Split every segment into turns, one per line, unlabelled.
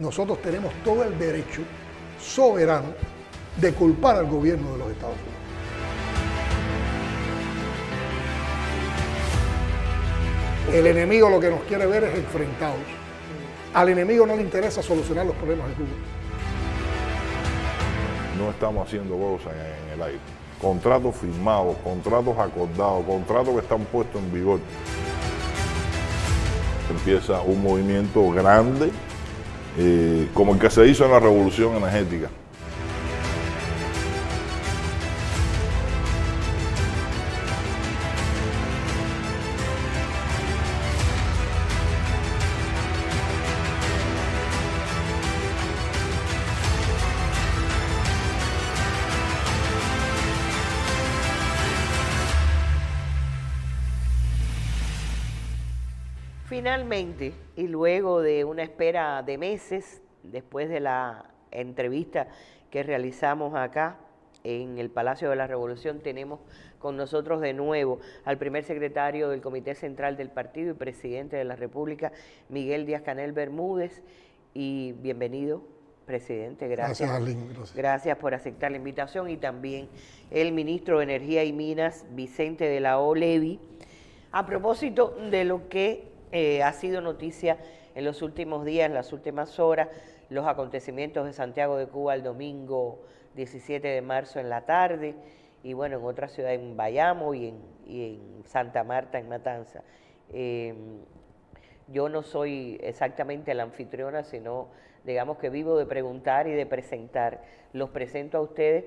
nosotros tenemos todo el derecho soberano de culpar al gobierno de los Estados Unidos. El enemigo lo que nos quiere ver es enfrentados. Al enemigo no le interesa solucionar los problemas de Cuba.
No estamos haciendo cosas en el aire. Contratos firmados, contratos acordados, contratos que están puestos en vigor. Empieza un movimiento grande, como el que se hizo en la Revolución Energética.
Finalmente, y luego de una espera de meses, después de la entrevista que realizamos acá en el Palacio de la Revolución, tenemos con nosotros de nuevo al primer secretario del Comité Central del Partido y presidente de la República, Miguel Díaz-Canel Bermúdez. Y bienvenido, presidente. Gracias.
Arlene, gracias.
Gracias por aceptar la invitación. Y también el ministro de Energía y Minas, Vicente de la O. Levi, a propósito de lo que ha sido noticia en los últimos días, en las últimas horas, los acontecimientos de Santiago de Cuba el domingo 17 de marzo en la tarde, y bueno, en otra ciudad, en Bayamo y en Santa Marta, en Matanza. Yo no soy exactamente la anfitriona, sino digamos que vivo de preguntar y de presentar. Los presento a ustedes,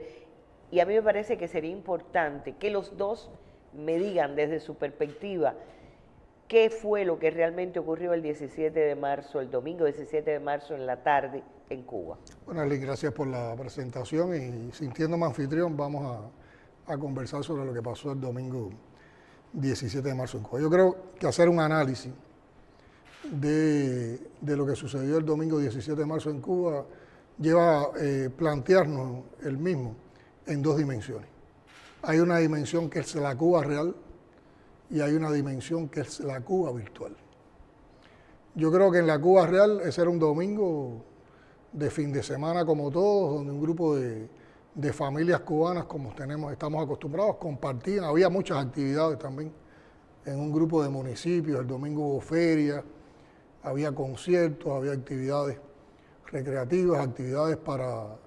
y a mí me parece que sería importante que los dos me digan desde su perspectiva qué fue lo que realmente ocurrió el 17 de marzo, el domingo 17 de marzo en la tarde en Cuba.
Bueno, Arlene, gracias por la presentación, y sintiéndome anfitrión vamos a conversar sobre lo que pasó el domingo 17 de marzo en Cuba. Yo creo que hacer un análisis de lo que sucedió el domingo 17 de marzo en Cuba lleva a plantearnos el mismo en dos dimensiones. Hay una dimensión que es la Cuba real, y hay una dimensión que es la Cuba virtual. Yo creo que en la Cuba real ese era un domingo de fin de semana como todos, donde un grupo de familias cubanas, como estamos acostumbrados, compartían. Había muchas actividades también en un grupo de municipios. El domingo hubo ferias, había conciertos, había actividades recreativas, actividades para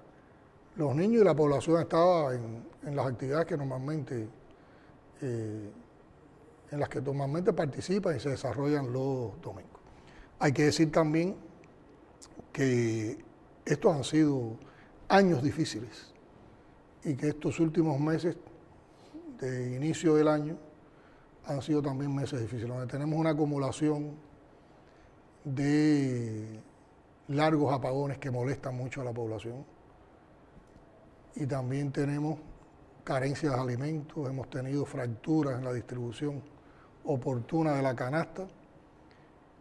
los niños, y la población estaba en las actividades que normalmente en las que normalmente participan y se desarrollan los domingos. Hay que decir también que estos han sido años difíciles, y que estos últimos meses de inicio del año han sido también meses difíciles, donde tenemos una acumulación de largos apagones que molestan mucho a la población, y también tenemos carencias de alimentos, hemos tenido fracturas en la distribución oportuna de la canasta,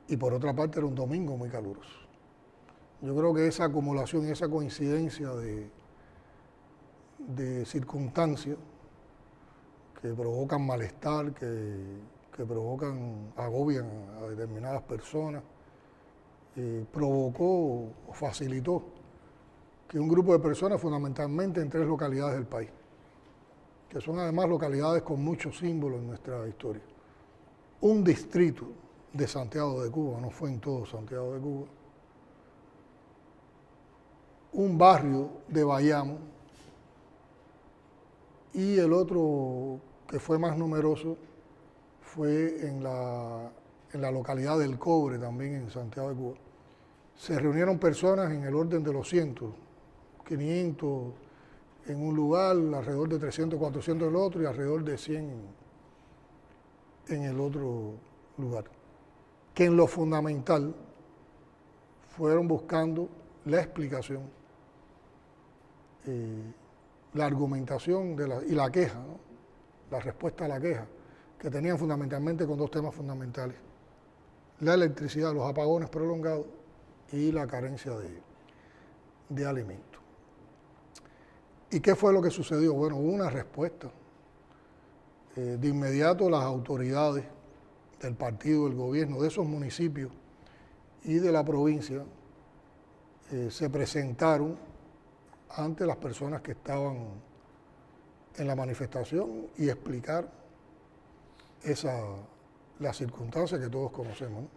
y por otra parte era un domingo muy caluroso. Yo creo que esa acumulación y esa coincidencia de circunstancias que provocan malestar, que provocan, agobian a determinadas personas, provocó o facilitó que un grupo de personas, fundamentalmente en 3 localidades del país, que son además localidades con muchos símbolos en nuestra historia. Un distrito de Santiago de Cuba, no fue en todo Santiago de Cuba, un barrio de Bayamo, y el otro que fue más numeroso fue en la localidad del Cobre, también en Santiago de Cuba. Se reunieron personas en el orden de los cientos, 500 en un lugar, alrededor de 300, 400 en el otro, y alrededor de 100 en el otro lugar, que en lo fundamental fueron buscando la explicación, la argumentación y la queja, ¿no? La respuesta a la queja, que tenían fundamentalmente con 2 temas fundamentales: la electricidad, los apagones prolongados, y la carencia de alimentos. ¿Y qué fue lo que sucedió? Bueno, hubo una respuesta. De inmediato las autoridades del partido, del gobierno, de esos municipios y de la provincia, se presentaron ante las personas que estaban en la manifestación y explicar las circunstancias que todos conocemos, ¿no?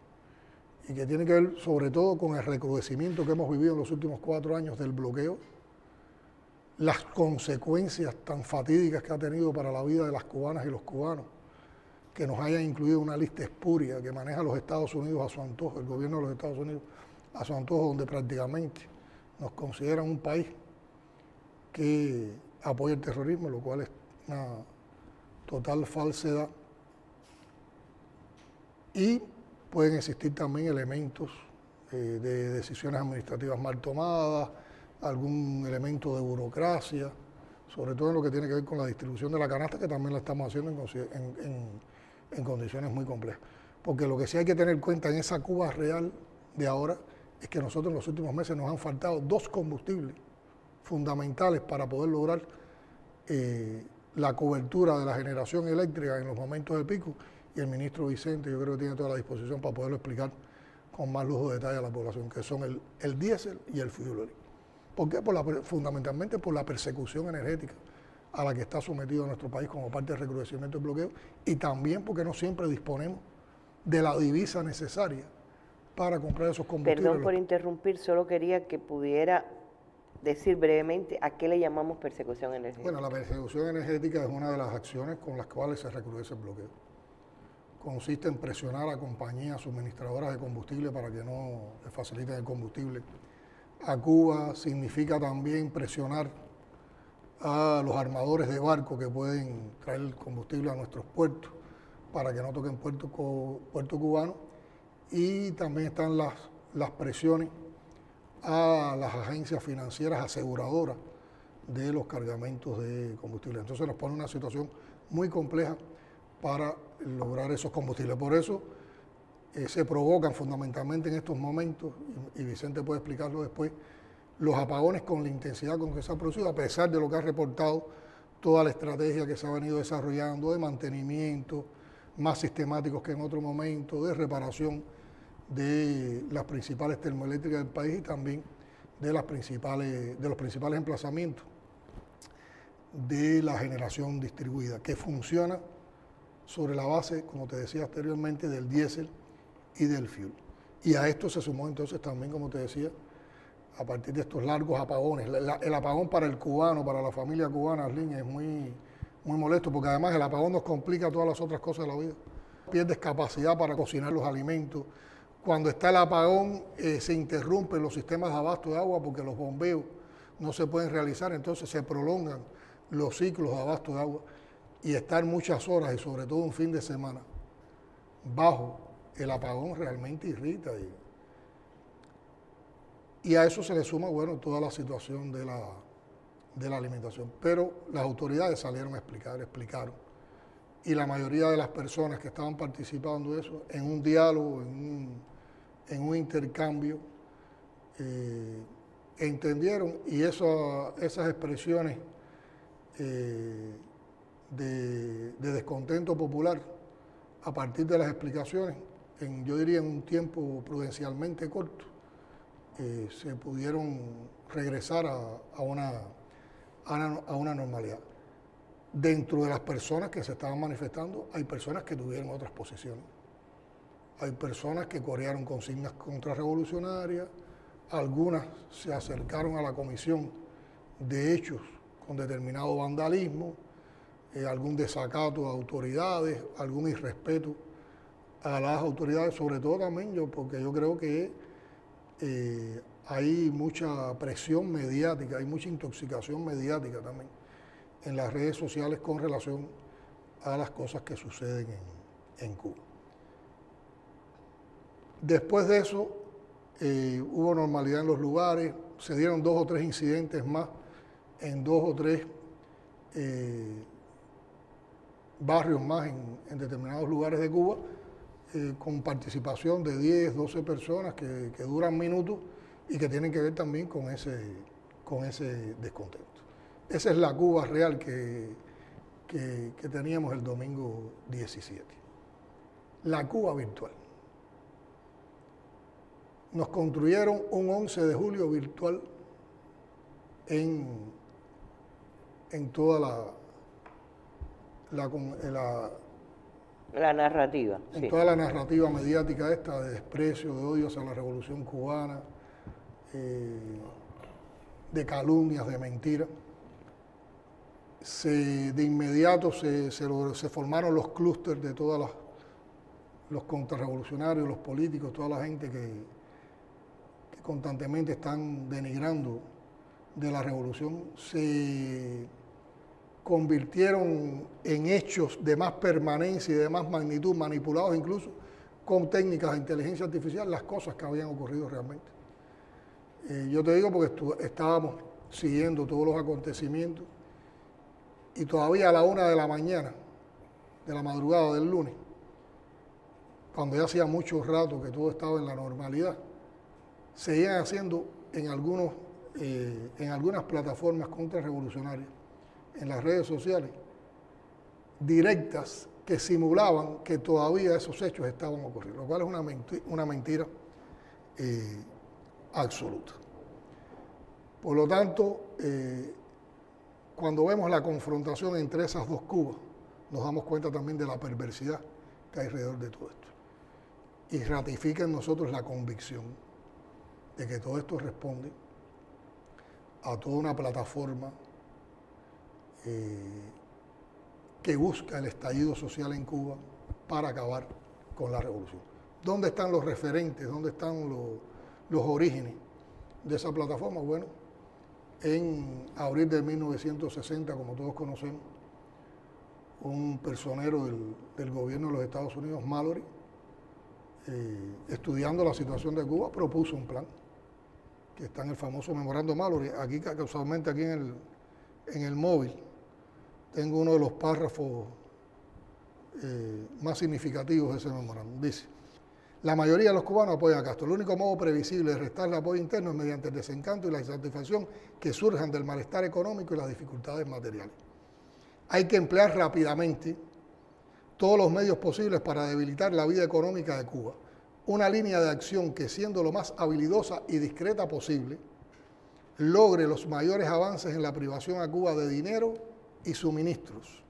Y que tiene que ver sobre todo con el recrudecimiento que hemos vivido en los últimos 4 años del bloqueo, las consecuencias tan fatídicas que ha tenido para la vida de las cubanas y los cubanos, que nos hayan incluido una lista espuria que maneja los Estados Unidos a su antojo, el gobierno de los Estados Unidos a su antojo, donde prácticamente nos consideran un país que apoya el terrorismo, lo cual es una total falsedad. Y pueden existir también elementos de decisiones administrativas mal tomadas, algún elemento de burocracia, sobre todo en lo que tiene que ver con la distribución de la canasta, que también la estamos haciendo en condiciones muy complejas. Porque lo que sí hay que tener en cuenta en esa Cuba real de ahora es que nosotros en los últimos meses nos han faltado 2 combustibles fundamentales para poder lograr la cobertura de la generación eléctrica en los momentos de pico, y el ministro Vicente yo creo que tiene toda la disposición para poderlo explicar con más lujo de detalle a la población, que son el diésel y el fuel oil. ¿Por qué? Fundamentalmente por la persecución energética a la que está sometido nuestro país como parte del recrudecimiento del bloqueo, y también porque no siempre disponemos de la divisa necesaria para comprar esos combustibles.
Perdón por interrumpir, solo quería que pudiera decir brevemente a qué le llamamos persecución energética.
Bueno, la persecución energética es una de las acciones con las cuales se recrudece el bloqueo. Consiste en presionar a compañías suministradoras de combustible para que no le faciliten el combustible a Cuba. Significa también presionar a los armadores de barcos que pueden traer el combustible a nuestros puertos para que no toquen puerto cubano. Y también están las presiones a las agencias financieras aseguradoras de los cargamentos de combustible. Entonces nos pone una situación muy compleja para lograr esos combustibles. Por eso se provocan fundamentalmente en estos momentos, y Vicente puede explicarlo después, los apagones con la intensidad con que se ha producido, a pesar de lo que ha reportado toda la estrategia que se ha venido desarrollando de mantenimiento, más sistemáticos que en otro momento, de reparación de las principales termoeléctricas del país y también de los principales emplazamientos de la generación distribuida, que funciona sobre la base, como te decía anteriormente, del diésel y del fuel. Y a esto se sumó entonces también, como te decía, a partir de estos largos apagones. El apagón para el cubano, para la familia cubana, Arlene, es muy molesto, porque además el apagón nos complica todas las otras cosas de la vida. Pierdes capacidad para cocinar los alimentos. Cuando está el apagón, se interrumpen los sistemas de abasto de agua porque los bombeos no se pueden realizar, entonces se prolongan los ciclos de abasto de agua. Y estar muchas horas, y sobre todo un fin de semana, bajo el apagón realmente irrita. Y a eso se le suma, bueno, toda la situación de la alimentación. Pero las autoridades salieron a explicaron. Y la mayoría de las personas que estaban participando de eso, en un diálogo, en un intercambio, entendieron, y esas expresiones de descontento popular a partir de las explicaciones, yo diría en un tiempo prudencialmente corto, se pudieron regresar a una normalidad. Dentro de las personas que se estaban manifestando, hay personas que tuvieron otras posiciones. Hay personas que corearon consignas contrarrevolucionarias, algunas se acercaron a la comisión de hechos con determinado vandalismo, algún desacato a autoridades, algún irrespeto a las autoridades, sobre todo también porque yo creo que hay mucha presión mediática, hay mucha intoxicación mediática también en las redes sociales con relación a las cosas que suceden en Cuba. Después de eso, hubo normalidad en los lugares, se dieron 2 o 3 incidentes más en 2 o 3 barrios más en determinados lugares de Cuba, con participación de 10, 12 personas que duran minutos y que tienen que ver también con ese descontento. Esa es la Cuba real que teníamos el domingo 17. La Cuba virtual. nos construyeron un 11 de julio virtual en toda
la narrativa.
En toda la narrativa mediática esta de desprecio, de odio hacia la Revolución Cubana, de calumnias, de mentiras. De inmediato se formaron los clústeres de todos los contrarrevolucionarios, los políticos, toda la gente que constantemente están denigrando de la revolución, se convirtieron en hechos de más permanencia y de más magnitud, manipulados incluso con técnicas de inteligencia artificial, las cosas que habían ocurrido realmente. Yo te digo porque estábamos siguiendo todos los acontecimientos y todavía a la 1 de la mañana, de la madrugada del lunes, cuando ya hacía mucho rato que todo estaba en la normalidad, seguían haciendo en algunas plataformas contrarrevolucionarias, en las redes sociales, directas que simulaban que todavía esos hechos estaban ocurriendo, lo cual es una mentira absoluta. Por lo tanto, cuando vemos la confrontación entre esas dos Cubas, nos damos cuenta también de la perversidad que hay alrededor de todo esto. Y ratifica en nosotros la convicción de que todo esto responde a toda una plataforma que busca el estallido social en Cuba para acabar con la revolución. ¿Dónde están los referentes? ¿Dónde están los orígenes de esa plataforma? Bueno, en abril de 1960, como todos conocemos, un personero del gobierno de los Estados Unidos, Mallory, estudiando la situación de Cuba, propuso un plan, que está en el famoso memorando Mallory. Aquí, casualmente, aquí en el móvil, tengo uno de los párrafos más significativos de ese memorándum. Dice: la mayoría de los cubanos apoyan a Castro. El único modo previsible de restarle apoyo interno es mediante el desencanto y la insatisfacción que surjan del malestar económico y las dificultades materiales. Hay que emplear rápidamente todos los medios posibles para debilitar la vida económica de Cuba. Una línea de acción que, siendo lo más habilidosa y discreta posible, logre los mayores avances en la privación a Cuba de dinero y suministros,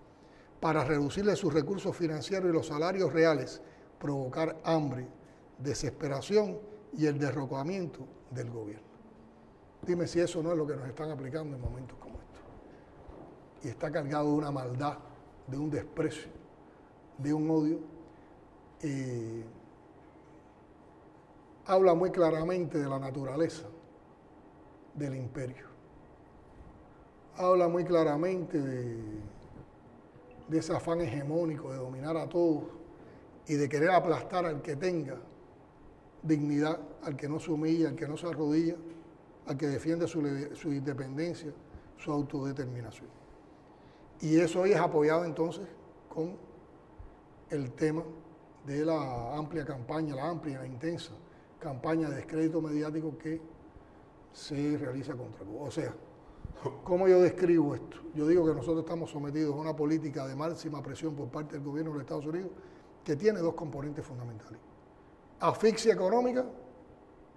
para reducirle sus recursos financieros y los salarios reales, provocar hambre, desesperación y el derrocamiento del gobierno. Dime si eso no es lo que nos están aplicando en momentos como estos. Y está cargado de una maldad, de un desprecio, de un odio. Habla muy claramente de la naturaleza del imperio. Habla muy claramente de ese afán hegemónico de dominar a todos y de querer aplastar al que tenga dignidad, al que no se humilla, al que no se arrodilla, al que defiende su independencia, su autodeterminación. Y eso hoy es apoyado entonces con el tema de la amplia campaña, la intensa campaña de descrédito mediático que se realiza contra Cuba. O sea, ¿cómo yo describo esto? Yo digo que nosotros estamos sometidos a una política de máxima presión por parte del gobierno de los Estados Unidos que tiene dos componentes fundamentales. Asfixia económica,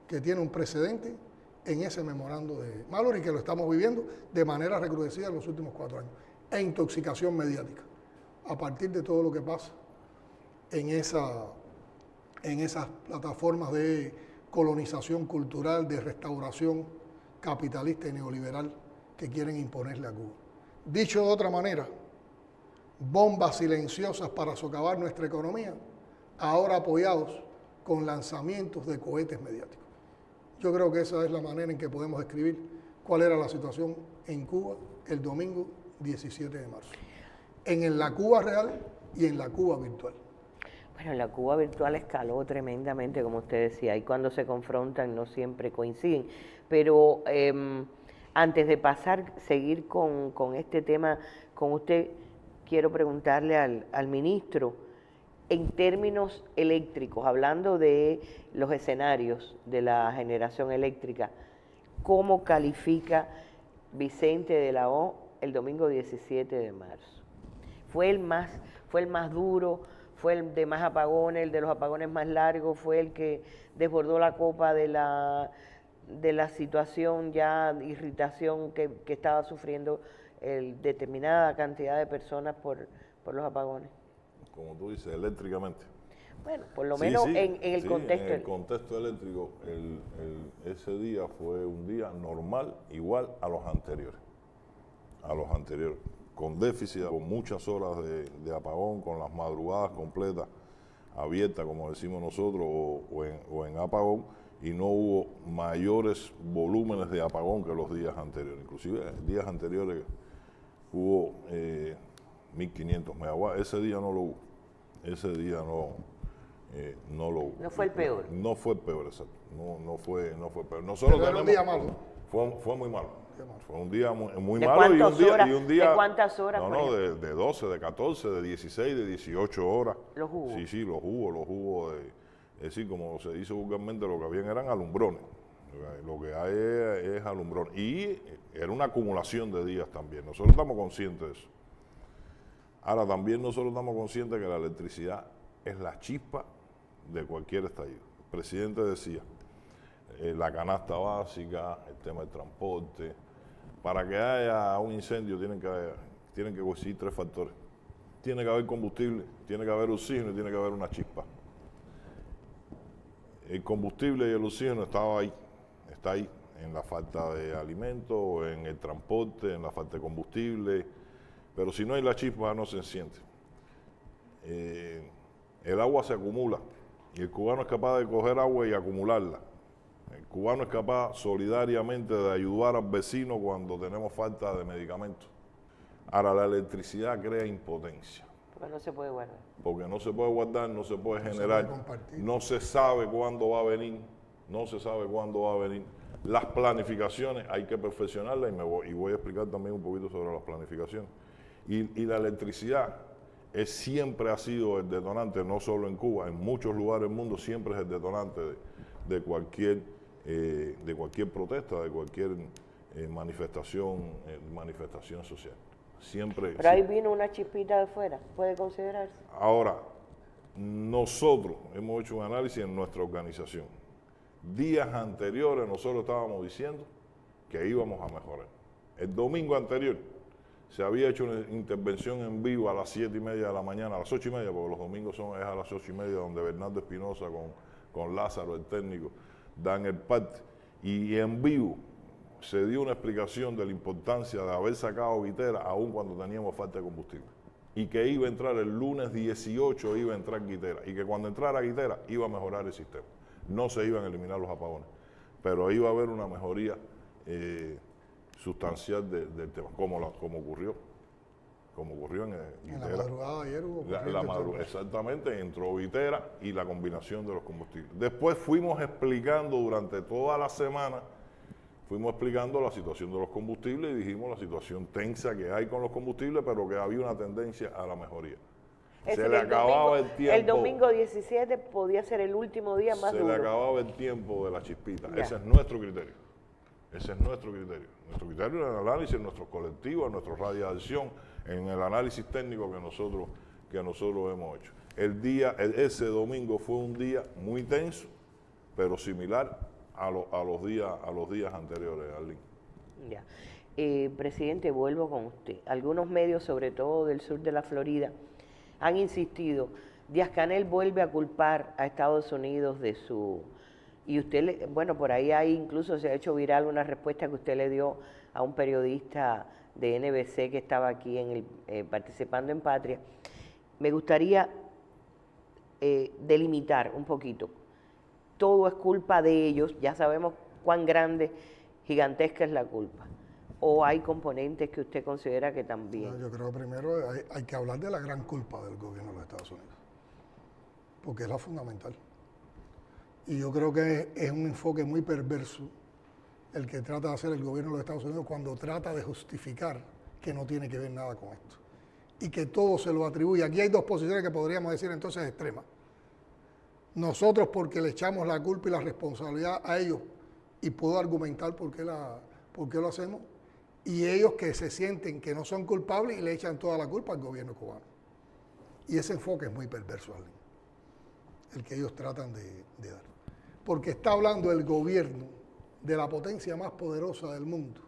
que tiene un precedente en ese memorando de Mallory, que lo estamos viviendo de manera recrudecida en los últimos 4 años, e intoxicación mediática, a partir de todo lo que pasa en esas plataformas de colonización cultural, de restauración capitalista y neoliberal que quieren imponerle a Cuba. Dicho de otra manera, bombas silenciosas para socavar nuestra economía, ahora apoyados con lanzamientos de cohetes mediáticos. Yo creo que esa es la manera en que podemos describir cuál era la situación en Cuba el domingo 17 de marzo. En la Cuba real y en la Cuba virtual.
Bueno, la Cuba virtual escaló tremendamente, como usted decía, y cuando se confrontan no siempre coinciden. Pero antes de seguir con este tema, con usted, quiero preguntarle al ministro, en términos eléctricos, hablando de los escenarios de la generación eléctrica, ¿cómo califica Vicente de la O el domingo 17 de marzo? ¿Fue el más duro? fue el de más apagones, el de los apagones más largos, fue el que desbordó la copa de la situación ya de irritación que estaba sufriendo determinada cantidad de personas por los apogones.
Como tú dices, eléctricamente.
Bueno, por lo menos en el contexto.
En el contexto eléctrico, ese día fue un día normal, igual a los anteriores. Con déficit, con muchas horas de apagón, con las madrugadas completas, abiertas, como decimos nosotros, o en apagón, y no hubo mayores volúmenes de apagón que los días anteriores. Inclusive, días anteriores hubo 1.500 megawatts. Ese día no lo hubo. Ese día no lo hubo.
No fue el peor.
No fue el peor, exacto. No fue peor. Nosotros
Pero era un día malo.
Fue muy malo. Fue un día muy
¿De
malo
cuántas ¿De cuántas horas?
No, de 12, de 14, de 16, de 18 horas.
Los hubo.
Sí, los hubo. Es decir, como se dice vulgarmente, lo que habían eran alumbrones. Lo que hay es alumbrón. Y era una acumulación de días también. Nosotros estamos conscientes de eso. Ahora, también nosotros estamos conscientes que la electricidad es la chispa de cualquier estallido. El presidente decía, la canasta básica, el tema del transporte. Para que haya un incendio tienen que coincidir 3 factores. Tiene que haber combustible, tiene que haber oxígeno y tiene que haber una chispa. El combustible y el oxígeno está ahí, en la falta de alimentos, en el transporte, en la falta de combustible, pero si no hay la chispa no se enciende. El agua se acumula y el cubano es capaz de coger agua y acumularla. El cubano es capaz solidariamente de ayudar al vecino cuando tenemos falta de medicamentos. Ahora, la electricidad crea impotencia.
Porque no se puede guardar.
Porque no se puede guardar, no se puede generar, no se sabe cuándo va a venir, Las planificaciones hay que perfeccionarlas y voy a explicar también un poquito sobre las planificaciones. Y la electricidad siempre ha sido el detonante, no solo en Cuba, en muchos lugares del mundo siempre es el detonante de cualquier protesta, de cualquier manifestación social. Siempre.
Pero ahí vino una chispita de fuera, ¿puede considerarse?
Ahora, nosotros hemos hecho un análisis en nuestra organización. Días anteriores nosotros estábamos diciendo que íbamos a mejorar. El domingo anterior se había hecho una intervención en vivo a las 7:30 de la mañana, a las 8:30, porque los domingos es a las 8:30, donde Bernardo Espinosa con Lázaro, el técnico, dan el parte. Y en vivo se dio una explicación de la importancia de haber sacado Guitera aún cuando teníamos falta de combustible. Y que iba a entrar el lunes 18, iba a entrar Guitera. Y que cuando entrara Guitera iba a mejorar el sistema. No se iban a eliminar los apagones, pero iba a haber una mejoría sustancial del tema, como ocurrió en Guitera.
En la madrugada ayer hubo
exactamente, entró Guitera y la combinación de los combustibles. Después fuimos explicando durante toda la semana, la situación de los combustibles y dijimos la situación tensa que hay con los combustibles, pero que había una tendencia a la mejoría. Se le acababa el tiempo.
El domingo 17 podía ser el último día más duro.
Se le acababa el tiempo de la chispita. Ya. Ese es nuestro criterio. Nuestro criterio en el análisis, en nuestros colectivos, en nuestra radiación, en el análisis técnico que nosotros hemos hecho. Ese domingo fue un día muy tenso, pero similar a los días anteriores, Arlene.
Ya. Presidente, vuelvo con usted. Algunos medios, sobre todo del sur de la Florida, han insistido, Díaz-Canel vuelve a culpar a Estados Unidos de su... Y usted, por ahí incluso se ha hecho viral una respuesta que usted le dio a un periodista de NBC que estaba aquí participando en Patria. Me gustaría delimitar un poquito. Todo es culpa de ellos, ya sabemos cuán grande, gigantesca es la culpa. ¿O hay componentes que usted considera que también?
No, yo creo que primero hay que hablar de la gran culpa del gobierno de los Estados Unidos, porque es la fundamental. Y yo creo que es un enfoque muy perverso el que trata de hacer el gobierno de los Estados Unidos cuando trata de justificar que no tiene que ver nada con esto. Y que todo se lo atribuye. Aquí hay dos posiciones que podríamos decir entonces extremas. Nosotros porque le echamos la culpa y la responsabilidad a ellos, y puedo argumentar por qué lo hacemos, y ellos que se sienten que no son culpables y le echan toda la culpa al gobierno cubano. Y ese enfoque es muy perverso, Arlene, el que ellos tratan de dar. Porque está hablando el gobierno de la potencia más poderosa del mundo,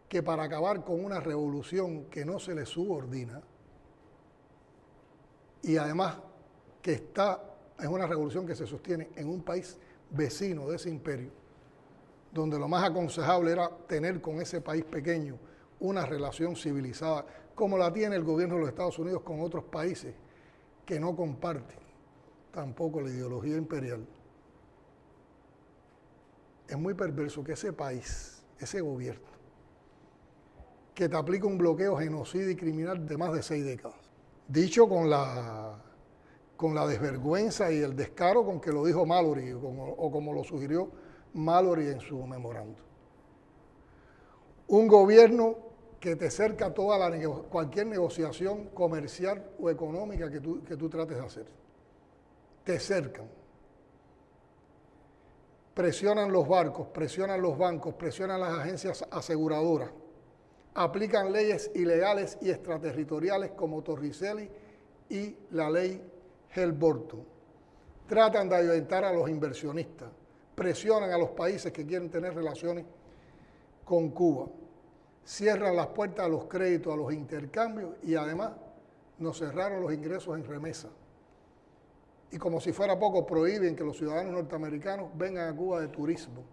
que para acabar con una revolución que no se le subordina, y además que es una revolución que se sostiene en un país vecino de ese imperio, donde lo más aconsejable era tener con ese país pequeño una relación civilizada, como la tiene el gobierno de los Estados Unidos con otros países que no comparten tampoco la ideología imperial. Es muy perverso que ese país, ese gobierno, que te aplica un bloqueo genocida y criminal de más de 6 décadas, dicho con la desvergüenza y el descaro con que lo dijo Mallory, o como lo sugirió Mallory en su memorando. Un gobierno que te cerca toda cualquier negociación comercial o económica que tú trates de hacer. Te cercan. Presionan los barcos, presionan los bancos, presionan las agencias aseguradoras. Aplican leyes ilegales y extraterritoriales como Torricelli y la ley Helm-Burton. Tratan de ahuyentar a los inversionistas. Presionan a los países que quieren tener relaciones con Cuba. Cierran las puertas a los créditos, a los intercambios y además nos cerraron los ingresos en remesa. Y como si fuera poco, prohíben que los ciudadanos norteamericanos vengan a Cuba de turismo.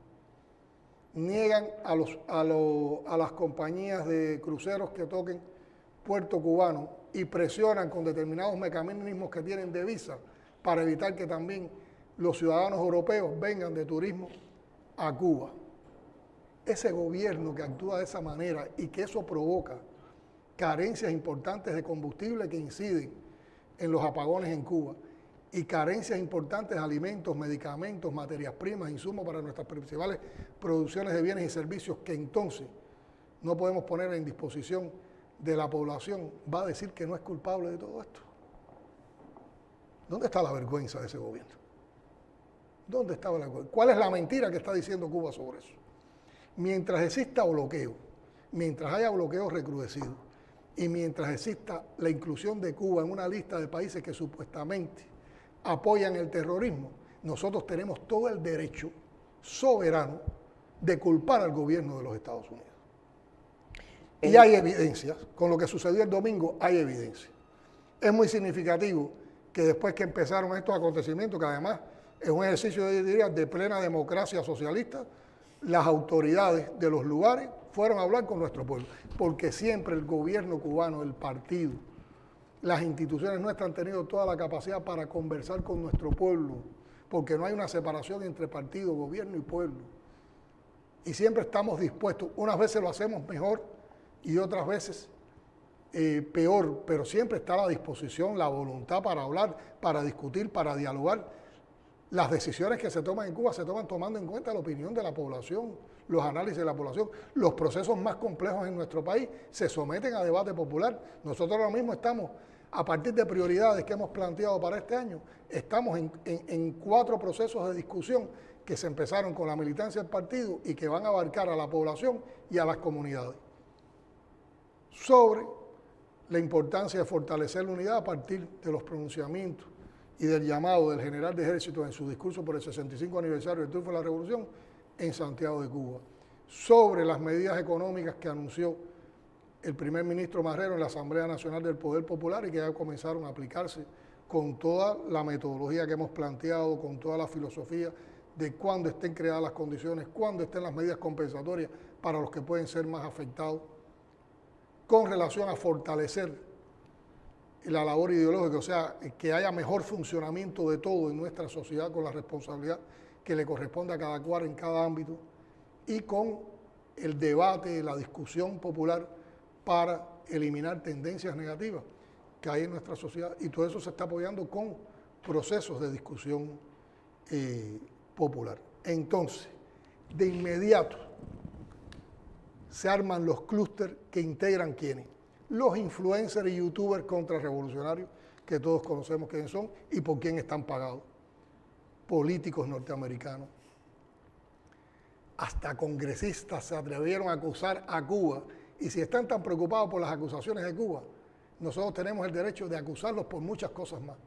Niegan a las compañías de cruceros que toquen puerto cubano y presionan con determinados mecanismos que tienen de visa para evitar que también los ciudadanos europeos vengan de turismo a Cuba. Ese gobierno que actúa de esa manera y que eso provoca carencias importantes de combustible que inciden en los apagones en Cuba y carencias importantes de alimentos, medicamentos, materias primas, insumos para nuestras principales producciones de bienes y servicios que entonces no podemos poner en disposición de la población, va a decir que no es culpable de todo esto. ¿Dónde está la vergüenza de ese gobierno? ¿Dónde estaba la vergüenza? ¿Cuál es la mentira que está diciendo Cuba sobre eso? Mientras exista bloqueo, mientras haya bloqueo recrudecido y mientras exista la inclusión de Cuba en una lista de países que supuestamente apoyan el terrorismo, nosotros tenemos todo el derecho soberano de culpar al gobierno de los Estados Unidos. Y hay evidencias, con lo que sucedió el domingo hay evidencia. Es muy significativo que después que empezaron estos acontecimientos, que además es un ejercicio, diría, de plena democracia socialista, las autoridades de los lugares fueron a hablar con nuestro pueblo, porque siempre el gobierno cubano, el partido, las instituciones nuestras han tenido toda la capacidad para conversar con nuestro pueblo, porque no hay una separación entre partido, gobierno y pueblo. Y siempre estamos dispuestos, unas veces lo hacemos mejor y otras veces peor, pero siempre está a la disposición, la voluntad para hablar, para discutir, para dialogar. Las decisiones que se toman en Cuba se toman tomando en cuenta la opinión de la población, los análisis de la población. Los procesos más complejos en nuestro país se someten a debate popular. Nosotros ahora mismo estamos, a partir de prioridades que hemos planteado para este año, estamos en 4 procesos de discusión que se empezaron con la militancia del partido y que van a abarcar a la población y a las comunidades. Sobre la importancia de fortalecer la unidad a partir de los pronunciamientos y del llamado del general de ejército en su discurso por el 65 aniversario del triunfo de la Revolución en Santiago de Cuba, sobre las medidas económicas que anunció el primer ministro Marrero en la Asamblea Nacional del Poder Popular y que ya comenzaron a aplicarse con toda la metodología que hemos planteado, con toda la filosofía de cuándo estén creadas las condiciones, cuándo estén las medidas compensatorias para los que pueden ser más afectados, con relación a fortalecer la labor ideológica, o sea, que haya mejor funcionamiento de todo en nuestra sociedad con la responsabilidad que le corresponde a cada cual en cada ámbito y con el debate, la discusión popular para eliminar tendencias negativas que hay en nuestra sociedad y todo eso se está apoyando con procesos de discusión popular. Entonces, de inmediato se arman los clústeres que integran ¿quiénes? Los influencers y youtubers contrarrevolucionarios, que todos conocemos quiénes son y por quién están pagados. Políticos norteamericanos. Hasta congresistas se atrevieron a acusar a Cuba. Y si están tan preocupados por las acusaciones de Cuba, nosotros tenemos el derecho de acusarlos por muchas cosas más.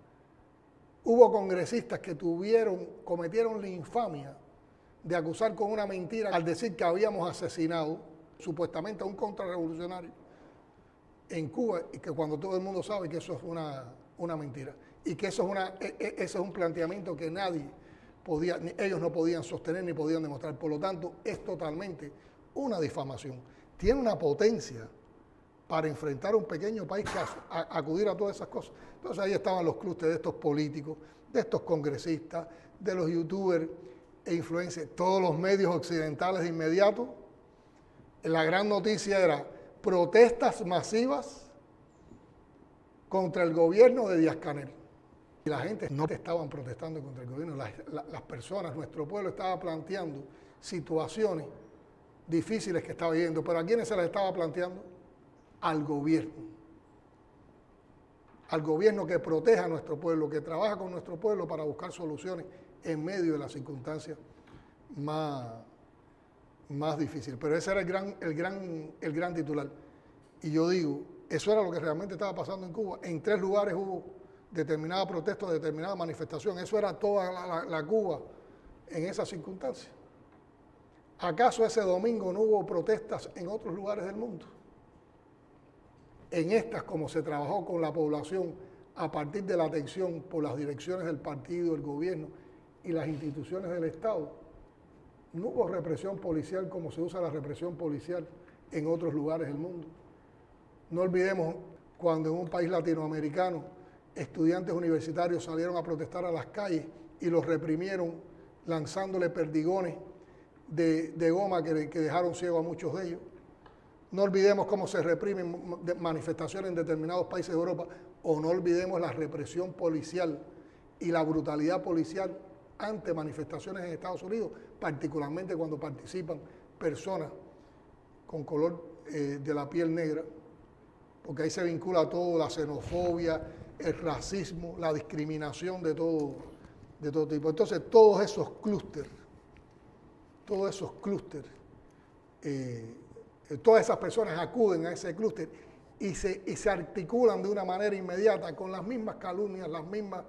Hubo congresistas que cometieron la infamia de acusar con una mentira al decir que habíamos asesinado supuestamente a un contrarrevolucionario en Cuba, y que cuando todo el mundo sabe que eso es una mentira y que eso es un planteamiento que ellos no podían sostener ni podían demostrar. Por lo tanto, es totalmente una difamación. Tiene una potencia para enfrentar a un pequeño país que acudir a todas esas cosas. Entonces ahí estaban los clústeres de estos políticos, de estos congresistas, de los youtubers e influencers, todos los medios occidentales de inmediato. La gran noticia era protestas masivas contra el gobierno de Díaz-Canel. Y la gente no estaban protestando contra el gobierno, las personas, nuestro pueblo estaba planteando situaciones difíciles que estaba viviendo. ¿Pero a quiénes se las estaba planteando? Al gobierno que proteja a nuestro pueblo, que trabaja con nuestro pueblo para buscar soluciones en medio de las circunstancias más difíciles. Pero ese era el gran titular. Y yo digo, eso era lo que realmente estaba pasando en Cuba. En 3 lugares hubo determinada protesta, determinada manifestación. Eso era toda la Cuba en esas circunstancias. ¿Acaso ese domingo no hubo protestas en otros lugares del mundo? En estas, como se trabajó con la población a partir de la atención por las direcciones del partido, el gobierno y las instituciones del Estado, no hubo represión policial como se usa la represión policial en otros lugares del mundo. No olvidemos cuando en un país latinoamericano estudiantes universitarios salieron a protestar a las calles y los reprimieron lanzándole perdigones de goma que dejaron ciego a muchos de ellos. No olvidemos cómo se reprimen manifestaciones en determinados países de Europa, o no olvidemos la represión policial y la brutalidad policial ante manifestaciones en Estados Unidos, particularmente cuando participan personas con color de la piel negra, porque ahí se vincula todo, la xenofobia, el racismo, la discriminación de todo tipo. Entonces, todos esos clústeres, todas esas personas acuden a ese clúster y se articulan de una manera inmediata con las mismas calumnias, las mismas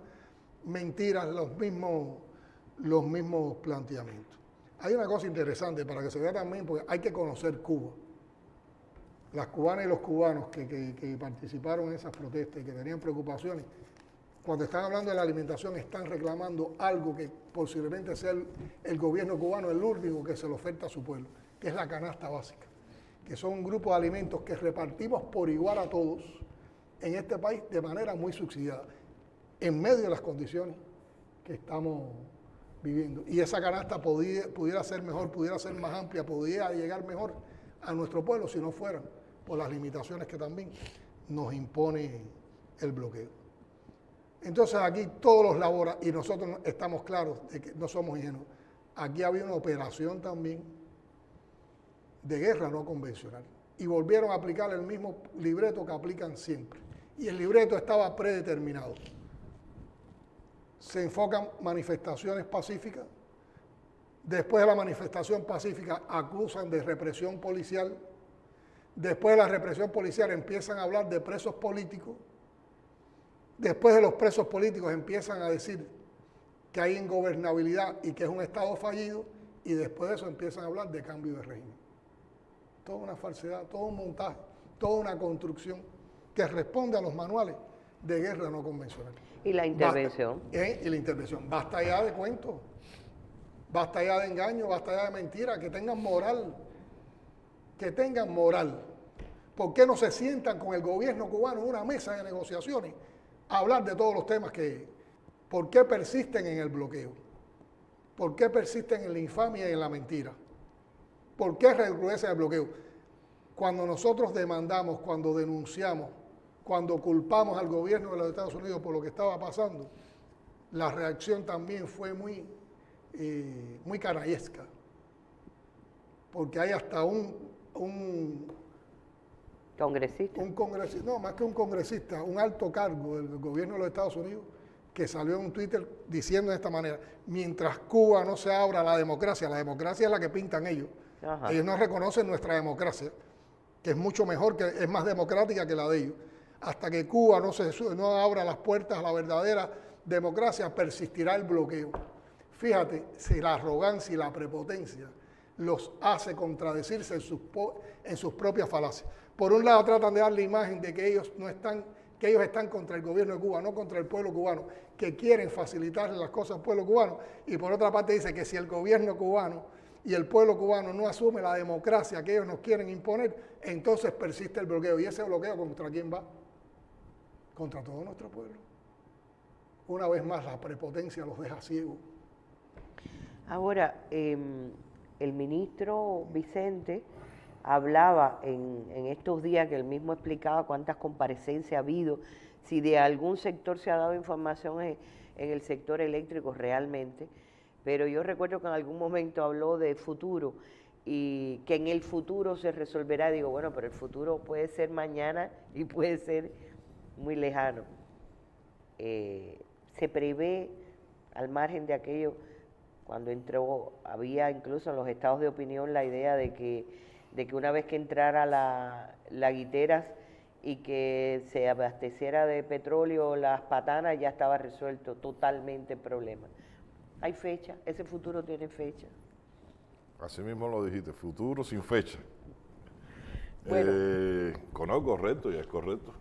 mentiras, los mismos planteamientos. Hay una cosa interesante para que se vea también, porque hay que conocer Cuba. Las cubanas y los cubanos que participaron en esas protestas y que tenían preocupaciones, cuando están hablando de la alimentación, están reclamando algo que posiblemente sea el gobierno cubano el único que se le oferta a su pueblo, que es la canasta básica, que son un grupo de alimentos que repartimos por igual a todos en este país de manera muy subsidiada, en medio de las condiciones que estamos viviendo. Y esa canasta pudiera ser mejor, pudiera ser más amplia, pudiera llegar mejor a nuestro pueblo si no fueran por las limitaciones que también nos impone el bloqueo. Entonces aquí todos los laboratorios, y nosotros estamos claros de que no somos ingenuos, aquí había una operación también de guerra no convencional. Y volvieron a aplicar el mismo libreto que aplican siempre. Y el libreto estaba predeterminado. Se enfocan manifestaciones pacíficas. Después de la manifestación pacífica acusan de represión policial. Después de la represión policial empiezan a hablar de presos políticos. Después de los presos políticos empiezan a decir que hay ingobernabilidad y que es un Estado fallido. Y después de eso empiezan a hablar de cambio de régimen. Toda una falsedad, todo un montaje, toda una construcción que responde a los manuales de guerra no convencional.
¿Y la intervención?
Y la intervención. Basta ya de cuentos, basta ya de engaños, basta ya de mentiras, que tengan moral. Que tengan moral. ¿Por qué no se sientan con el gobierno cubano en una mesa de negociaciones a hablar de todos los temas ¿por qué persisten en el bloqueo? ¿Por qué persisten en la infamia y en la mentira? ¿Por qué recrudece el bloqueo? Cuando nosotros demandamos, cuando denunciamos, cuando culpamos al gobierno de los Estados Unidos por lo que estaba pasando, la reacción también fue muy canallesca. Porque hay hasta un
¿congresista?
No, más que un congresista, un alto cargo del gobierno de los Estados Unidos, que salió en un Twitter diciendo de esta manera: mientras Cuba no se abra a la democracia es la que pintan ellos. Ajá. Ellos no reconocen nuestra democracia, que es mucho mejor, que es más democrática que la de ellos. hasta que Cuba no abra las puertas a la verdadera democracia, persistirá el bloqueo. Fíjate si la arrogancia y la prepotencia los hace contradecirse en sus propias falacias. Por un lado tratan de dar la imagen de que ellos están contra el gobierno de Cuba, no contra el pueblo cubano, que quieren facilitarle las cosas al pueblo cubano, y por otra parte dice que si el gobierno cubano y el pueblo cubano no asume la democracia que ellos nos quieren imponer, entonces persiste el bloqueo. ¿Y ese bloqueo contra quién va? Contra todo nuestro pueblo. Una vez más, la prepotencia los deja ciegos.
Ahora, el ministro Vicente hablaba en estos días, que él mismo explicaba cuántas comparecencias ha habido, si de algún sector se ha dado información en el sector eléctrico realmente, pero yo recuerdo que en algún momento habló de futuro y que en el futuro se resolverá. Digo, bueno, pero el futuro puede ser mañana y puede ser muy lejano. Se prevé, al margen de aquello, cuando entró, había incluso en los estados de opinión la idea de que una vez que entrara la Guiteras y que se abasteciera de petróleo las Patanas, ya estaba resuelto totalmente el problema. ¿Hay fecha? ¿Ese futuro tiene fecha?
Así mismo lo dijiste, futuro sin fecha.
Bueno.
No, es correcto, ya es correcto.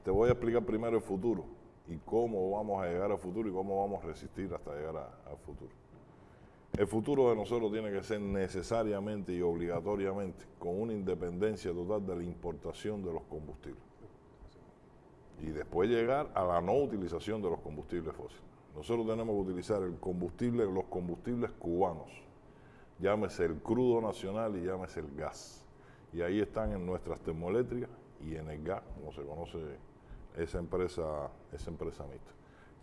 Te voy a explicar primero el futuro y cómo vamos a llegar al futuro y cómo vamos a resistir hasta llegar al futuro. El futuro de nosotros tiene que ser necesariamente y obligatoriamente con una independencia total de la importación de los combustibles. Y después llegar a la no utilización de los combustibles fósiles. Nosotros tenemos que utilizar los combustibles cubanos, llámese el crudo nacional y llámese el gas. Y ahí están en nuestras termoeléctricas y en el gas, como se conoce esa empresa mixta,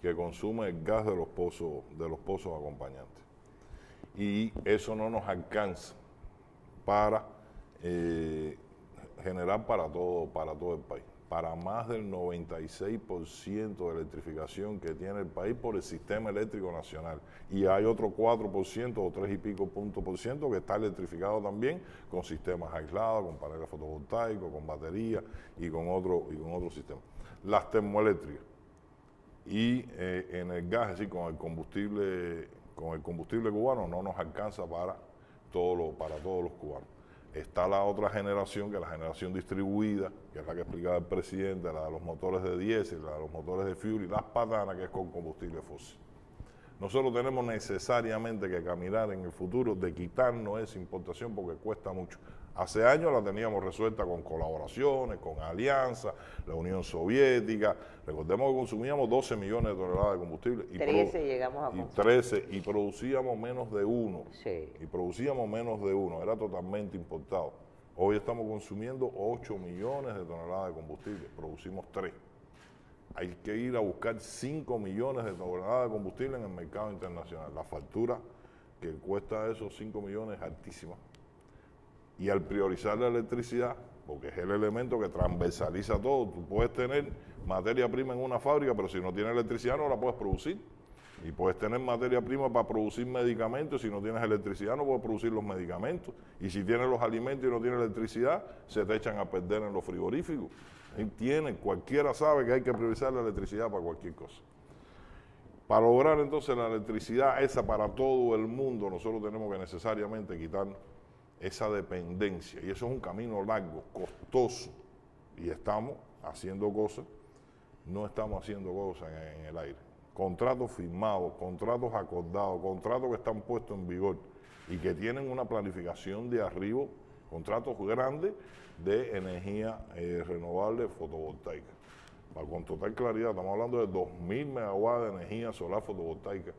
que consume el gas de los pozos acompañantes. Y eso no nos alcanza para generar para todo el país, para más del 96% de electrificación que tiene el país por el sistema eléctrico nacional. Y hay otro 4% o 3 y pico % que está electrificado también con sistemas aislados, con paneles fotovoltaicos, con baterías y con otro sistema. Las termoeléctricas y en el gas, es decir, con el combustible cubano no nos alcanza para todos los cubanos. Está la otra generación, que es la generación distribuida, que es la que explicaba el presidente, la de los motores de diésel, la de los motores de fuel y las Patanas, que es con combustible fósil. Nosotros tenemos necesariamente que caminar en el futuro de quitarnos esa importación porque cuesta mucho. Hace años la teníamos resuelta con colaboraciones, con alianzas, la Unión Soviética. Recordemos que consumíamos 12 millones de toneladas de combustible.
13 llegamos a
consumir. 13, y producíamos menos de uno.
Sí.
Y producíamos menos de uno, era totalmente importado. Hoy estamos consumiendo 8 millones de toneladas de combustible, producimos 3. Hay que ir a buscar 5 millones de toneladas de combustible en el mercado internacional. La factura que cuesta esos 5 millones es altísima. Y al priorizar la electricidad, porque es el elemento que transversaliza todo, tú puedes tener materia prima en una fábrica, pero si no tienes electricidad no la puedes producir. Y puedes tener materia prima para producir medicamentos, si no tienes electricidad no puedes producir los medicamentos. Y si tienes los alimentos y no tienes electricidad, se te echan a perder en los frigoríficos. Cualquiera sabe que hay que priorizar la electricidad para cualquier cosa. Para lograr entonces la electricidad esa para todo el mundo, nosotros tenemos que necesariamente quitarnos esa dependencia, y eso es un camino largo, costoso, y estamos haciendo cosas, no estamos haciendo cosas en el aire. Contratos firmados, contratos acordados, contratos que están puestos en vigor y que tienen una planificación de arriba, contratos grandes de energía renovable fotovoltaica. Con total claridad, estamos hablando de 2.000 megawatts de energía solar fotovoltaica,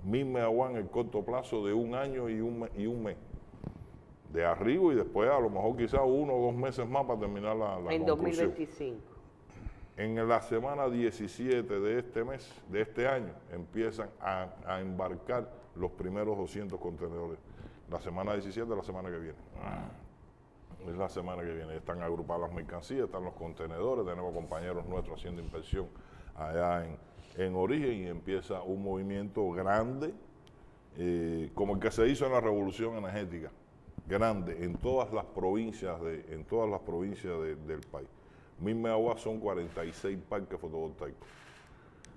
1.000 megawatts en el corto plazo de un año y un mes. De arriba y después a lo mejor quizás 1 o 2 meses más para terminar la
en
construcción.
2025.
En la semana 17 de este año, empiezan a embarcar los primeros 200 contenedores. La semana 17 es la semana que viene. Es la semana que viene. Están agrupadas las mercancías, están los contenedores, tenemos compañeros nuestros haciendo inspección allá en origen y empieza un movimiento grande, como el que se hizo en la revolución energética, grande en todas las provincias del país. 1000 megawatts son 46 parques fotovoltaicos.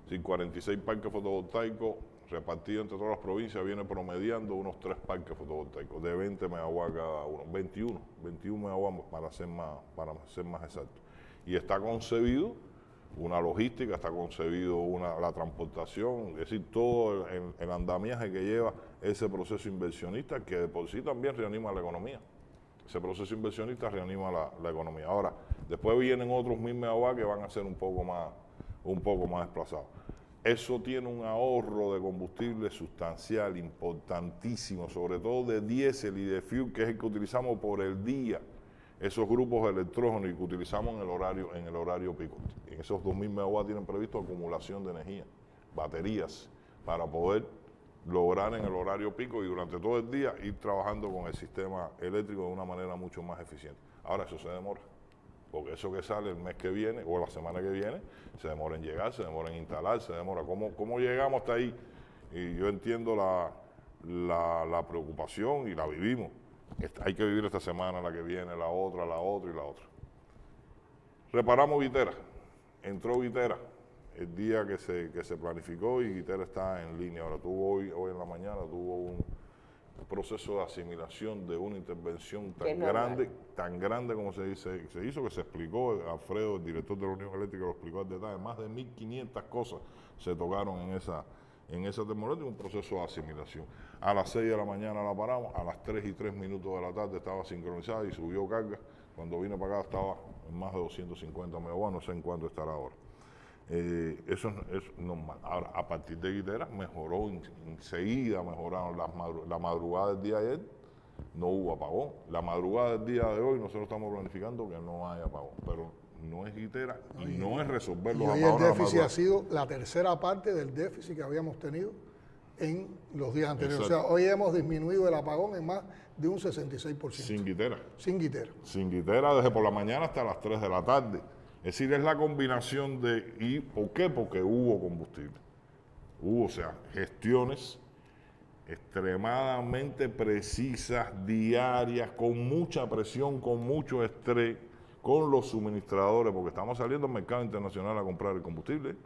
Si 46 parques fotovoltaicos repartidos entre todas las provincias viene promediando unos 3 parques fotovoltaicos de 20 megawatts cada uno, 21 megawatts para ser más exacto. Y está concebido una logística, está concebido la transportación, es decir, todo el andamiaje que lleva ese proceso inversionista, que de por sí también reanima la economía. Ese proceso inversionista reanima la economía. Ahora, después vienen otros 1000 megawatts que van a ser un poco más desplazados. Eso tiene un ahorro de combustible sustancial, importantísimo, sobre todo de diésel y de fuel, que es el que utilizamos por el día. Esos grupos electrógenos que utilizamos en el horario pico. En esos 2000 megawatts tienen previsto acumulación de energía, baterías, para poder lograr en el horario pico y durante todo el día ir trabajando con el sistema eléctrico de una manera mucho más eficiente. Ahora eso se demora, porque eso que sale el mes que viene o la semana que viene, se demora en llegar, se demora en instalar, se demora. ¿Cómo llegamos hasta ahí? Y yo entiendo la preocupación y la vivimos. Hay que vivir esta semana, la que viene, la otra y la otra. Reparamos Guitera, entró Guitera el día que se planificó y Guitera está en línea. Ahora hoy en la mañana tuvo un proceso de asimilación de una intervención tan grande como se hizo, que se explicó, Alfredo, el director de la Unión Eléctrica, lo explicó al detalle, más de 1500 cosas se tocaron en esa termoeléctrica, un proceso de asimilación. A las 6 de la mañana la paramos, a las 3:03 de la tarde estaba sincronizada y subió carga. Cuando vine para acá estaba en más de 250 megawatts, no sé en cuánto estará ahora. Eso es normal. Ahora, a partir de Guitera mejoró, enseguida mejoraron la madrugada del día de ayer, no hubo apagón. La madrugada del día de hoy nosotros estamos planificando que no haya apagón, pero no es Guitera y no es resolver los apagones.
Y el déficit ha sido la tercera parte del déficit que habíamos tenido en los días anteriores. Exacto. O sea, hoy hemos disminuido el apagón en más de un 66%.
Sin Guitera.
Sin Guitera.
Sin Guitera desde por la mañana hasta las 3 de la tarde. Es decir, es la combinación ¿por qué? Porque hubo combustible. Hubo, o sea, gestiones extremadamente precisas, diarias, con mucha presión, con mucho estrés, con los suministradores, porque estamos saliendo al mercado internacional a comprar el combustible.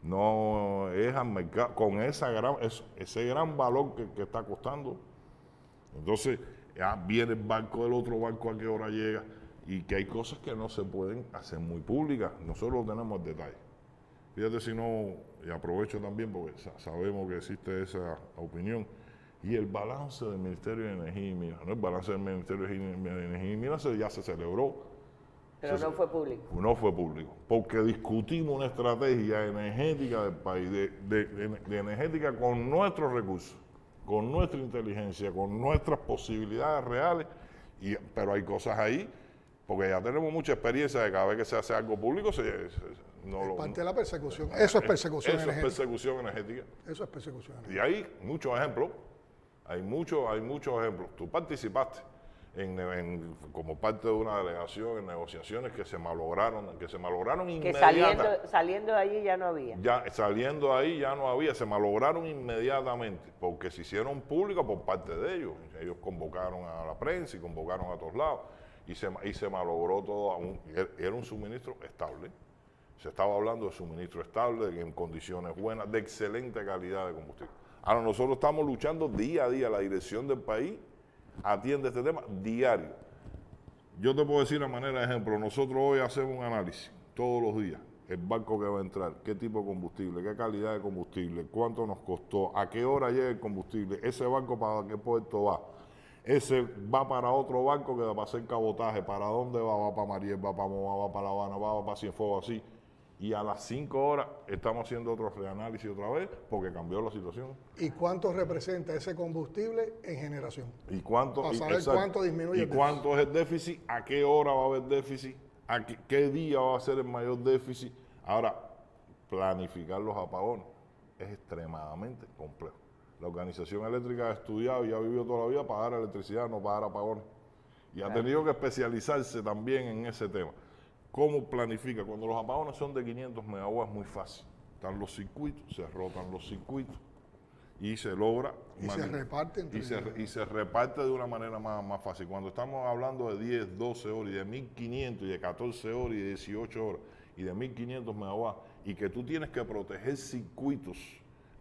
No es al mercado, con ese gran valor que está costando. Entonces, ya viene el barco del otro barco, a qué hora llega, y que hay cosas que no se pueden hacer muy públicas. Nosotros lo tenemos al detalle. Fíjate si no, y aprovecho también porque sabemos que existe esa opinión, y el balance del Ministerio de Energía y Minas. ¿No? El balance del Ministerio de Energía y Minas ya se celebró.
Pero no fue público.
No fue público, porque discutimos una estrategia energética del país, de energética con nuestros recursos, con nuestra inteligencia, con nuestras posibilidades reales, pero hay cosas ahí, porque ya tenemos mucha experiencia de cada vez que se hace algo público,
parte de la persecución. Eso es persecución energética.
Eso es persecución energética.
Eso es persecución energética.
Y hay muchos ejemplos, hay muchos ejemplos. Tú participaste como parte de una delegación en negociaciones que se malograron inmediatamente.
Que saliendo de allí ya no había.
Saliendo de ahí ya no había, se malograron inmediatamente, porque se hicieron públicas por parte de ellos. Ellos convocaron a la prensa y convocaron a todos lados, y se malogró todo. Era un suministro estable. Se estaba hablando de suministro estable, en condiciones buenas, de excelente calidad de combustible. Ahora nosotros estamos luchando día a día, la dirección del país atiende este tema diario. Yo te puedo decir a manera de ejemplo, nosotros hoy hacemos un análisis todos los días, el barco que va a entrar, qué tipo de combustible, qué calidad de combustible, cuánto nos costó, a qué hora llega el combustible, ese barco para qué puerto va, ese va para otro barco que va a hacer cabotaje, para dónde va para Mariel, va para Moa, va para La Habana, va para Cienfuegos, así. Y a las 5 horas estamos haciendo otro reanálisis otra vez porque cambió la situación.
¿Y cuánto representa ese combustible en generación?
¿Y cuánto?
Para saber cuánto disminuye.
¿Y cuánto es el déficit? ¿A qué hora va a haber déficit? ¿A qué día va a ser el mayor déficit? Ahora, planificar los apagones es extremadamente complejo. La organización eléctrica ha estudiado y ha vivido toda la vida pagar electricidad, no pagar apagones. Y ha tenido que especializarse también en ese tema. ¿Cómo planifica? Cuando los apagones son de 500 megawatts, muy fácil. Están los circuitos, se rotan los circuitos y se logra
y se reparte
y se reparte de una manera más fácil. Cuando estamos hablando de 10, 12 horas y de 1500 y de 14 horas y de 18 horas y de 1500 megawatts y que tú tienes que proteger circuitos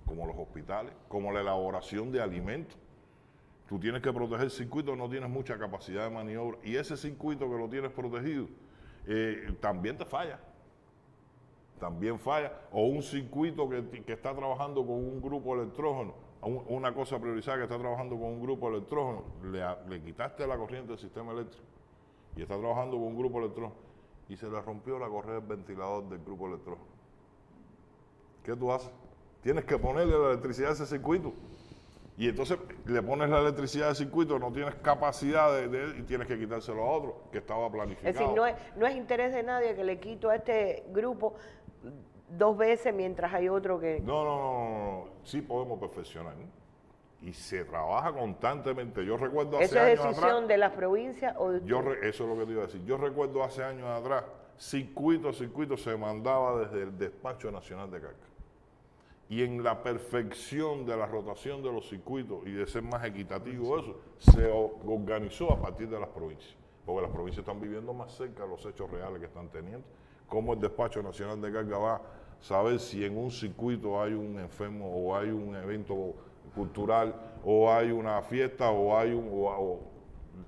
como los hospitales, como la elaboración de alimentos, tú tienes que proteger circuitos, no tienes mucha capacidad de maniobra y ese circuito que lo tienes protegido también te falla. También falla, o un circuito que está trabajando con un grupo electrógeno, una cosa priorizada que está trabajando con un grupo electrógeno, le quitaste la corriente del sistema eléctrico y está trabajando con un grupo electrógeno y se le rompió la correa del ventilador del grupo electrógeno. ¿Qué tú haces? Tienes que ponerle la electricidad a ese circuito y entonces le pones la electricidad al circuito, no tienes capacidad y tienes que quitárselo a otro que estaba planificado.
Es decir, no es interés de nadie que le quito a este grupo 2 veces mientras hay otro que...
No. Sí podemos perfeccionar, ¿no? Y se trabaja constantemente. Yo recuerdo hace
¿Eso
años
es
atrás...
decisión de las provincias o de
Eso es lo que te iba a decir. Yo recuerdo hace años atrás, circuito se mandaba desde el Despacho Nacional de Carga. Y en la perfección de la rotación de los circuitos y de ser más equitativo eso, se organizó a partir de las provincias. Porque las provincias están viviendo más cerca de los hechos reales que están teniendo. ¿Cómo el Despacho Nacional de Carga va a saber si en un circuito hay un enfermo o hay un evento cultural o hay una fiesta o hay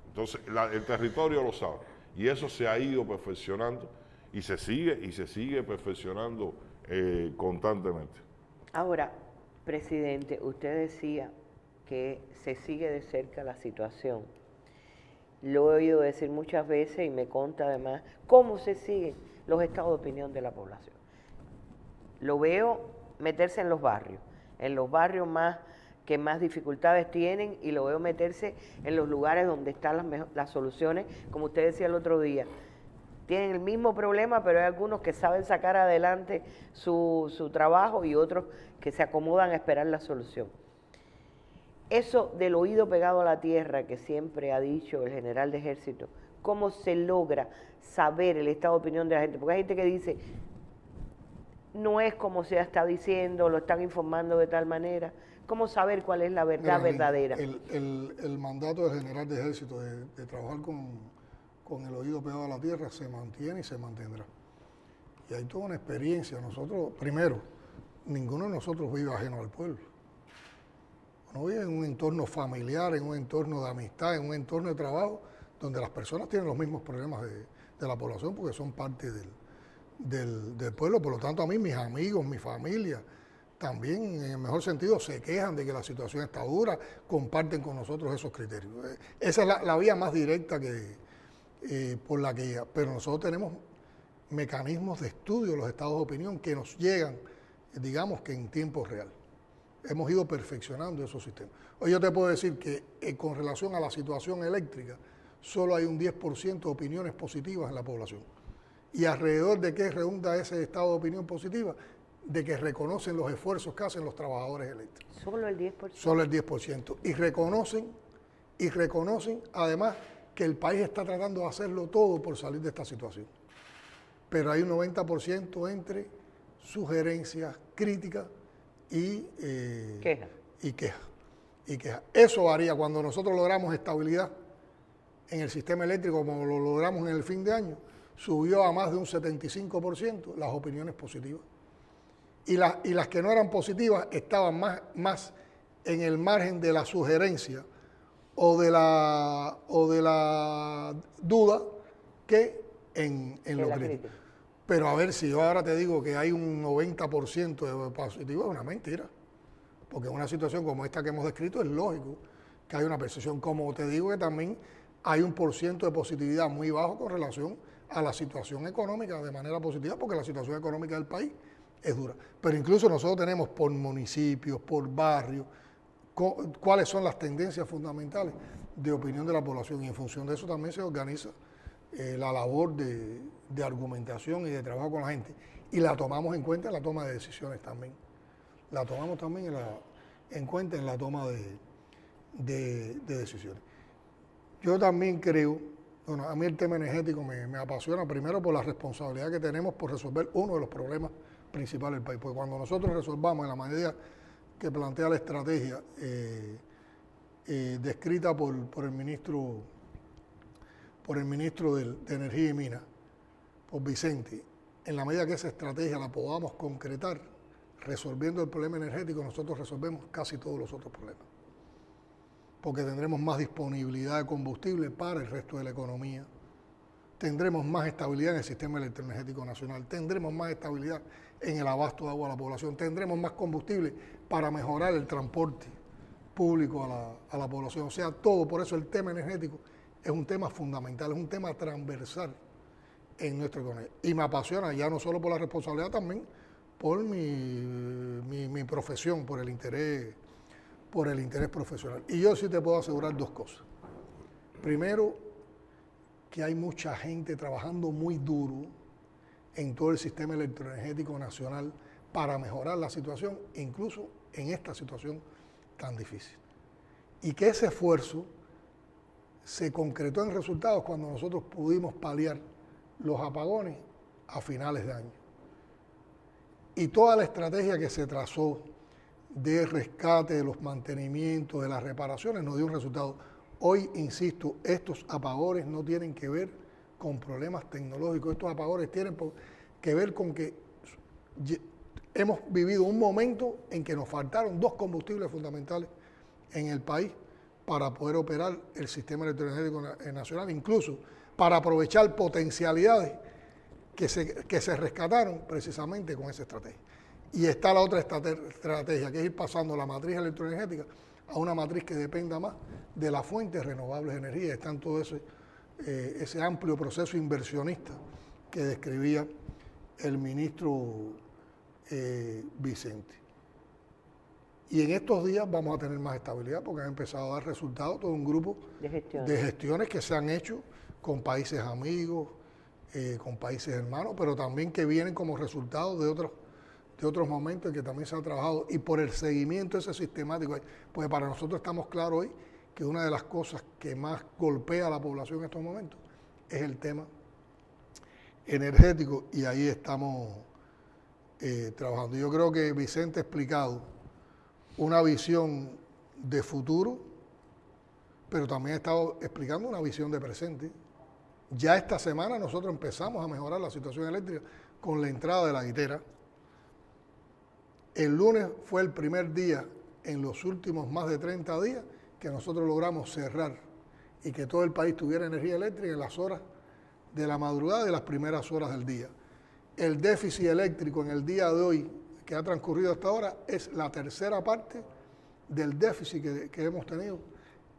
entonces el territorio lo sabe y eso se ha ido perfeccionando y se sigue perfeccionando constantemente.
Ahora, presidente, usted decía que se sigue de cerca la situación. Lo he oído decir muchas veces y me consta además cómo se siguen los estados de opinión de la población. Lo veo meterse en los barrios que más dificultades tienen y lo veo meterse en los lugares donde están las soluciones, como usted decía el otro día. Tienen el mismo problema, pero hay algunos que saben sacar adelante su trabajo y otros que se acomodan a esperar la solución. Eso del oído pegado a la tierra que siempre ha dicho el general de ejército, ¿cómo se logra saber el estado de opinión de la gente? Porque hay gente que dice, no es como se está diciendo, lo están informando de tal manera. ¿Cómo saber cuál es la verdad verdadera?
El mandato del general de ejército de trabajar con el oído pegado a la tierra se mantiene y se mantendrá. Y hay toda una experiencia. Nosotros, primero, ninguno de nosotros vive ajeno al pueblo. Uno vive en un entorno familiar, en un entorno de amistad, en un entorno de trabajo, donde las personas tienen los mismos problemas de la población porque son parte del pueblo. Por lo tanto, a mí, mis amigos, mi familia, también, en el mejor sentido, se quejan de que la situación está dura, comparten con nosotros esos criterios. Esa es la vía más directa por la que llega. Pero nosotros tenemos mecanismos de estudio de los estados de opinión que nos llegan, digamos que en tiempo real. Hemos ido perfeccionando esos sistemas. Hoy yo te puedo decir que con relación a la situación eléctrica, solo hay un 10% de opiniones positivas en la población. ¿Y alrededor de qué redunda ese estado de opinión positiva? De que reconocen los esfuerzos que hacen los trabajadores eléctricos.
Solo el 10%.
Solo el 10%. Y reconocen además que el país está tratando de hacerlo todo por salir de esta situación. Pero hay un 90% entre sugerencias, críticas y quejas. Eso varía. Cuando nosotros logramos estabilidad en el sistema eléctrico, como lo logramos en el fin de año, subió a más de un 75% las opiniones positivas. Y las que no eran positivas estaban más en el margen de la sugerencia o de la duda que en lo crítico. Pero a ver, si yo ahora te digo que hay un 90% de positivo, es una mentira. Porque en una situación como esta que hemos descrito es lógico que hay una percepción. Como te digo que también hay un % de positividad muy bajo con relación a la situación económica de manera positiva, porque la situación económica del país es dura. Pero incluso nosotros tenemos por municipios, por barrios, cuáles son las tendencias fundamentales de opinión de la población y en función de eso también se organiza la labor de argumentación y de trabajo con la gente y la tomamos en cuenta en la toma de decisiones también. La tomamos también en cuenta en la toma de decisiones. Yo también creo, bueno, a mí el tema energético me apasiona primero por la responsabilidad que tenemos por resolver uno de los problemas principales del país, porque cuando nosotros resolvamos en la medida que plantea la estrategia descrita por el ministro de Energía y Minas, por Vicente, en la medida que esa estrategia la podamos concretar, resolviendo el problema energético, nosotros resolvemos casi todos los otros problemas. Porque tendremos más disponibilidad de combustible para el resto de la economía, tendremos más estabilidad en el sistema electroenergético nacional, tendremos más estabilidad en el abasto de agua a la población, tendremos más combustible para mejorar el transporte público a la población. O sea, todo, por eso el tema energético es un tema fundamental, es un tema transversal en nuestra economía. Y me apasiona ya no solo por la responsabilidad, también por mi profesión, por el interés profesional. Y yo sí te puedo asegurar dos cosas. Primero, que hay mucha gente trabajando muy duro en todo el sistema electroenergético nacional para mejorar la situación, incluso en esta situación tan difícil. Y que ese esfuerzo se concretó en resultados cuando nosotros pudimos paliar los apagones a finales de año. Y toda la estrategia que se trazó de rescate, de los mantenimientos, de las reparaciones, nos dio un resultado. Hoy, insisto, estos apagones no tienen que ver con problemas tecnológicos, estos apagones tienen que ver con que hemos vivido un momento en que nos faltaron dos combustibles fundamentales en el país para poder operar el sistema electroenergético nacional, incluso para aprovechar potencialidades que se rescataron precisamente con esa estrategia. Y está la otra estrategia, que es ir pasando la matriz electroenergética a una matriz que dependa más de las fuentes renovables de energía. Está en todo ese amplio proceso inversionista que describía el ministro Vicente. Y en estos días vamos a tener más estabilidad porque han empezado a dar resultados todo un grupo de gestiones que se han hecho con países amigos, con países hermanos, pero también que vienen como resultado de otros momentos en que también se ha trabajado y por el seguimiento ese sistemático. Pues para nosotros estamos claros hoy que una de las cosas que más golpea a la población en estos momentos es el tema energético y ahí estamos trabajando. Yo creo que Vicente ha explicado una visión de futuro, pero también ha estado explicando una visión de presente. Ya esta semana nosotros empezamos a mejorar la situación eléctrica con la entrada de la guitera. El lunes fue el primer día en los últimos más de 30 días que nosotros logramos cerrar y que todo el país tuviera energía eléctrica en las horas de la madrugada y las primeras horas del día. El déficit eléctrico en el día de hoy que ha transcurrido hasta ahora es la tercera parte del déficit que hemos tenido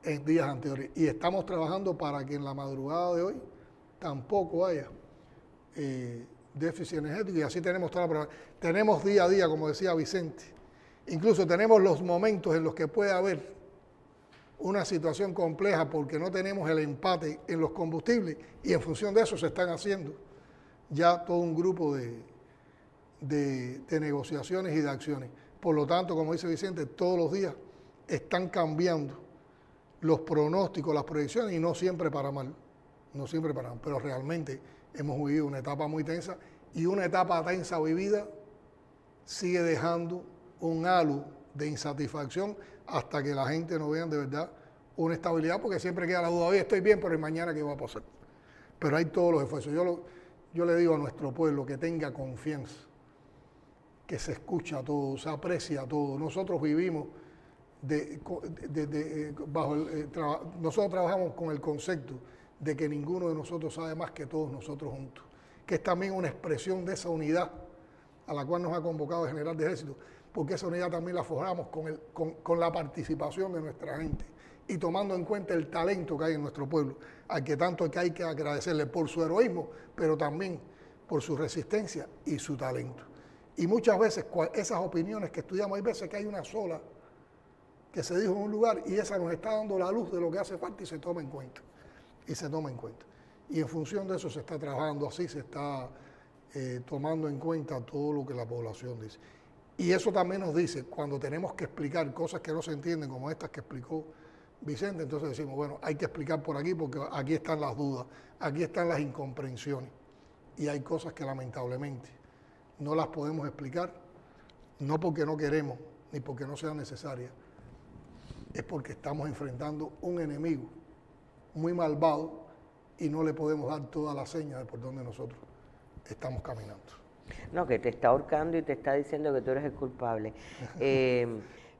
en días anteriores. Y estamos trabajando para que en la madrugada de hoy tampoco haya déficit energético y así tenemos toda la programación. Tenemos día a día, como decía Vicente, incluso tenemos los momentos en los que puede haber una situación compleja porque no tenemos el empate en los combustibles y en función de eso se están haciendo ya todo un grupo de negociaciones y de acciones. Por lo tanto, como dice Vicente, todos los días están cambiando los pronósticos, las proyecciones y no siempre para mal, pero realmente hemos vivido una etapa muy tensa y una etapa tensa vivida sigue dejando un halo de insatisfacción hasta que la gente no vea de verdad una estabilidad, porque siempre queda la duda, hoy estoy bien, pero mañana ¿qué va a pasar? Pero hay todos los esfuerzos. Yo le digo a nuestro pueblo que tenga confianza, que se escucha todo, se aprecia todo. Nosotros vivimos nosotros trabajamos con el concepto de que ninguno de nosotros sabe más que todos nosotros juntos, que es también una expresión de esa unidad a la cual nos ha convocado el general de ejército, porque esa unidad también la forjamos con la participación de nuestra gente y tomando en cuenta el talento que hay en nuestro pueblo, al que tanto hay que agradecerle por su heroísmo, pero también por su resistencia y su talento. Y muchas veces esas opiniones que estudiamos, hay veces que hay una sola que se dijo en un lugar y esa nos está dando la luz de lo que hace falta y se toma en cuenta. Y en función de eso se está trabajando así, se está tomando en cuenta todo lo que la población dice. Y eso también nos dice, cuando tenemos que explicar cosas que no se entienden, como estas que explicó Vicente, entonces decimos, bueno, hay que explicar por aquí porque aquí están las dudas, aquí están las incomprensiones. Y hay cosas que lamentablemente no las podemos explicar, no porque no queremos ni porque no sean necesarias, es porque estamos enfrentando un enemigo muy malvado y no le podemos dar toda la seña de por donde nosotros estamos caminando.
No, que te está ahorcando y te está diciendo que tú eres el culpable.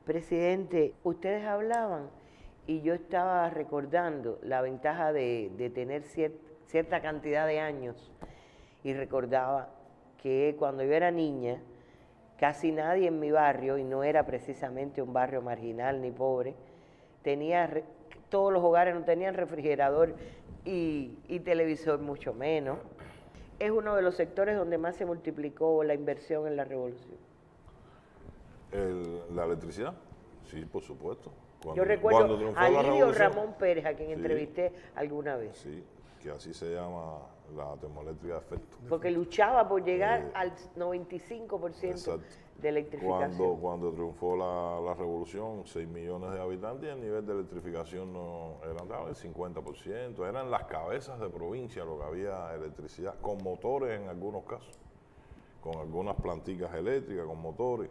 Presidente, ustedes hablaban y yo estaba recordando la ventaja de tener cierta cantidad de años y recordaba que cuando yo era niña, casi nadie en mi barrio, y no era precisamente un barrio marginal ni pobre, todos los hogares no tenían refrigerador y televisor, mucho menos. Es uno de los sectores donde más se multiplicó la inversión en la revolución.
La electricidad, sí, por supuesto.
Yo recuerdo a Lidio Ramón Pérez, a quien
sí,
entrevisté alguna vez.
Sí, que así se llama la termoeléctrica de efecto.
Porque luchaba por llegar al 95%
exacto.
de electrificación.
Cuando triunfó la revolución, 6 millones de habitantes, y el nivel de electrificación no era del 50%. Eran las cabezas de provincia lo que había electricidad, con motores en algunos casos, con algunas planticas eléctricas, con motores.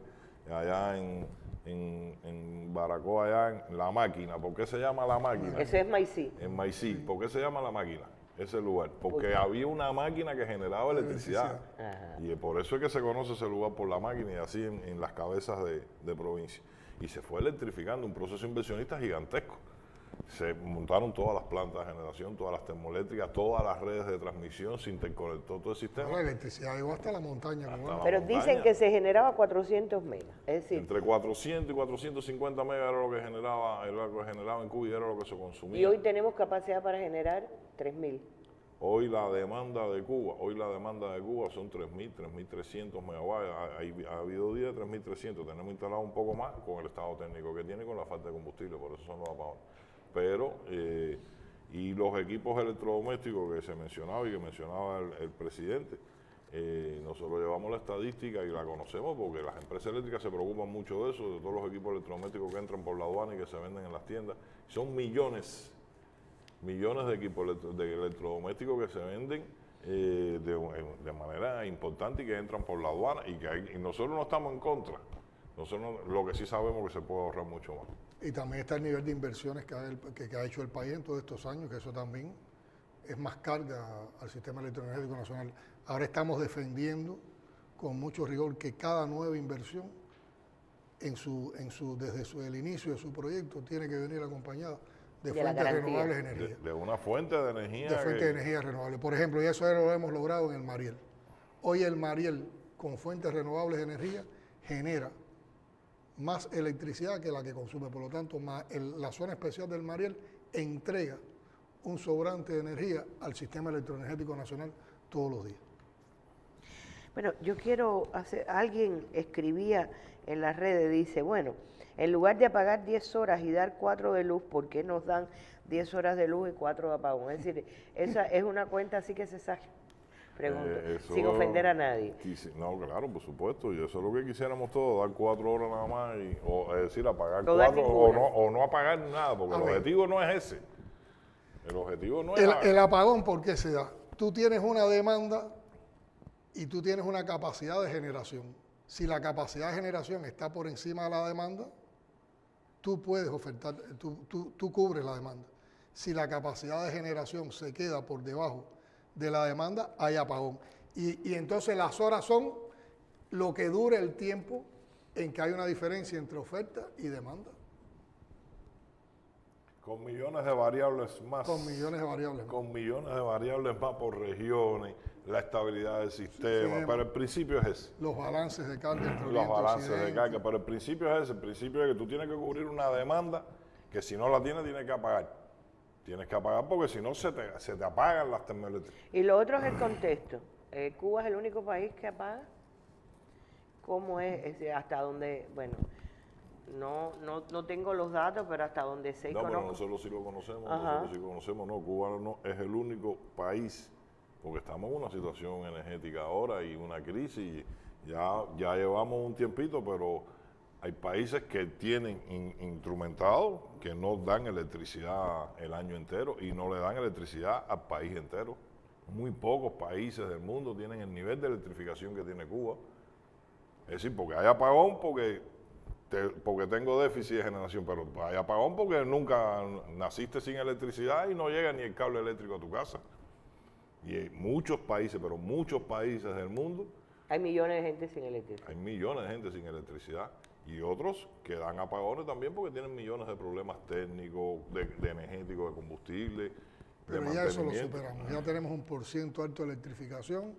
Allá en Baracoa, allá en La Máquina. ¿Por qué se llama La Máquina?
Eso es Maicí.
En Maicí. ¿Por qué se llama La Máquina? Ese lugar. Porque había una máquina que generaba electricidad. Y por eso es que se conoce ese lugar por La Máquina y así en las cabezas de provincia. Y se fue electrificando, un proceso inversionista gigantesco. Se montaron todas las plantas de generación, todas las termoeléctricas, todas las redes de transmisión, se interconectó todo el sistema.
La electricidad llegó hasta la montaña.
Pero dicen que se generaba 400 megas, es decir...
Entre 400 y 450 megas era lo que generaba en Cuba y era lo que se consumía.
Y hoy tenemos capacidad para generar 3.000.
Hoy la demanda de Cuba son 3.000, 3.300 megawatts. Ha habido días de 3.300. Tenemos instalado un poco más con el estado técnico que tiene y con la falta de combustible, por eso son los apagones. Pero, y los equipos electrodomésticos que se mencionaba y que mencionaba el presidente, nosotros llevamos la estadística y la conocemos porque las empresas eléctricas se preocupan mucho de eso, de todos los equipos electrodomésticos que entran por la aduana y que se venden en las tiendas. Son millones de equipos de electrodomésticos que se venden de manera importante y que entran por la aduana y nosotros no estamos en contra. Nosotros lo que sí sabemos que se puede ahorrar mucho más.
Y también está el nivel de inversiones que ha hecho el país en todos estos años, que eso también es más carga al sistema electroenergético nacional. Ahora estamos defendiendo con mucho rigor que cada nueva inversión desde el inicio de su proyecto tiene que venir acompañada de fuentes renovables de energía.
De una fuente de energía.
De fuente de energía renovable. Por ejemplo, y eso lo hemos logrado en el Mariel. Hoy el Mariel, con fuentes renovables de energía, genera más electricidad que la que consume. Por lo tanto, la zona especial del Mariel entrega un sobrante de energía al sistema electroenergético nacional todos los días.
Bueno, yo quiero alguien escribía en las redes, dice, bueno, en lugar de apagar 10 horas y dar 4 de luz, ¿por qué nos dan 10 horas de luz y 4 de apagón? Es decir, esa es una cuenta así que se saca. Pregunto, sin ofender a nadie.
No, claro, por supuesto, y eso es lo que quisiéramos todos, dar 4 horas nada más, es decir, apagar 4 o no apagar nada, porque el objetivo no es ese. El objetivo no es...
El apagón, ¿por qué se da? Tú tienes una demanda y tú tienes una capacidad de generación. Si la capacidad de generación está por encima de la demanda, tú puedes ofertar, tú cubres la demanda. Si la capacidad de generación se queda por debajo de la demanda, hay apagón. Y entonces las horas son lo que dure el tiempo en que hay una diferencia entre oferta y demanda.
Con millones de variables más.
Con millones de variables más.
Con millones de variables más por regiones, la estabilidad del sistema. Pero el principio es ese.
Los balances de carga entre
Los balances de carga. Pero el principio es ese. El principio es que tú tienes que cubrir una demanda que si no la tienes que apagar. Tienes que apagar porque si no se te apagan las termoeléctricas.
Y lo otro es el contexto. ¿Cuba es el único país que apaga? ¿Cómo es? Hasta donde, bueno, no tengo los datos, pero hasta donde sé y conozco.
No, pero nosotros sí lo conocemos. Nosotros sí conocemos. No, Cuba no es el único país, porque estamos en una situación energética ahora y una crisis. Ya llevamos un tiempito, pero hay países que tienen instrumentado que no dan electricidad el año entero y no le dan electricidad al país entero. Muy pocos países del mundo tienen el nivel de electrificación que tiene Cuba. Es decir, porque hay apagón, porque porque tengo déficit de generación, pero hay apagón porque nunca naciste sin electricidad y no llega ni el cable eléctrico a tu casa. Y en muchos países, pero muchos países del mundo,
hay millones de gente sin electricidad.
hay millones de gente sin electricidad y otros que dan apagones también porque tienen millones de problemas técnicos, de energéticos, de combustible.
Pero ya eso lo superamos, ya tenemos un % alto de electrificación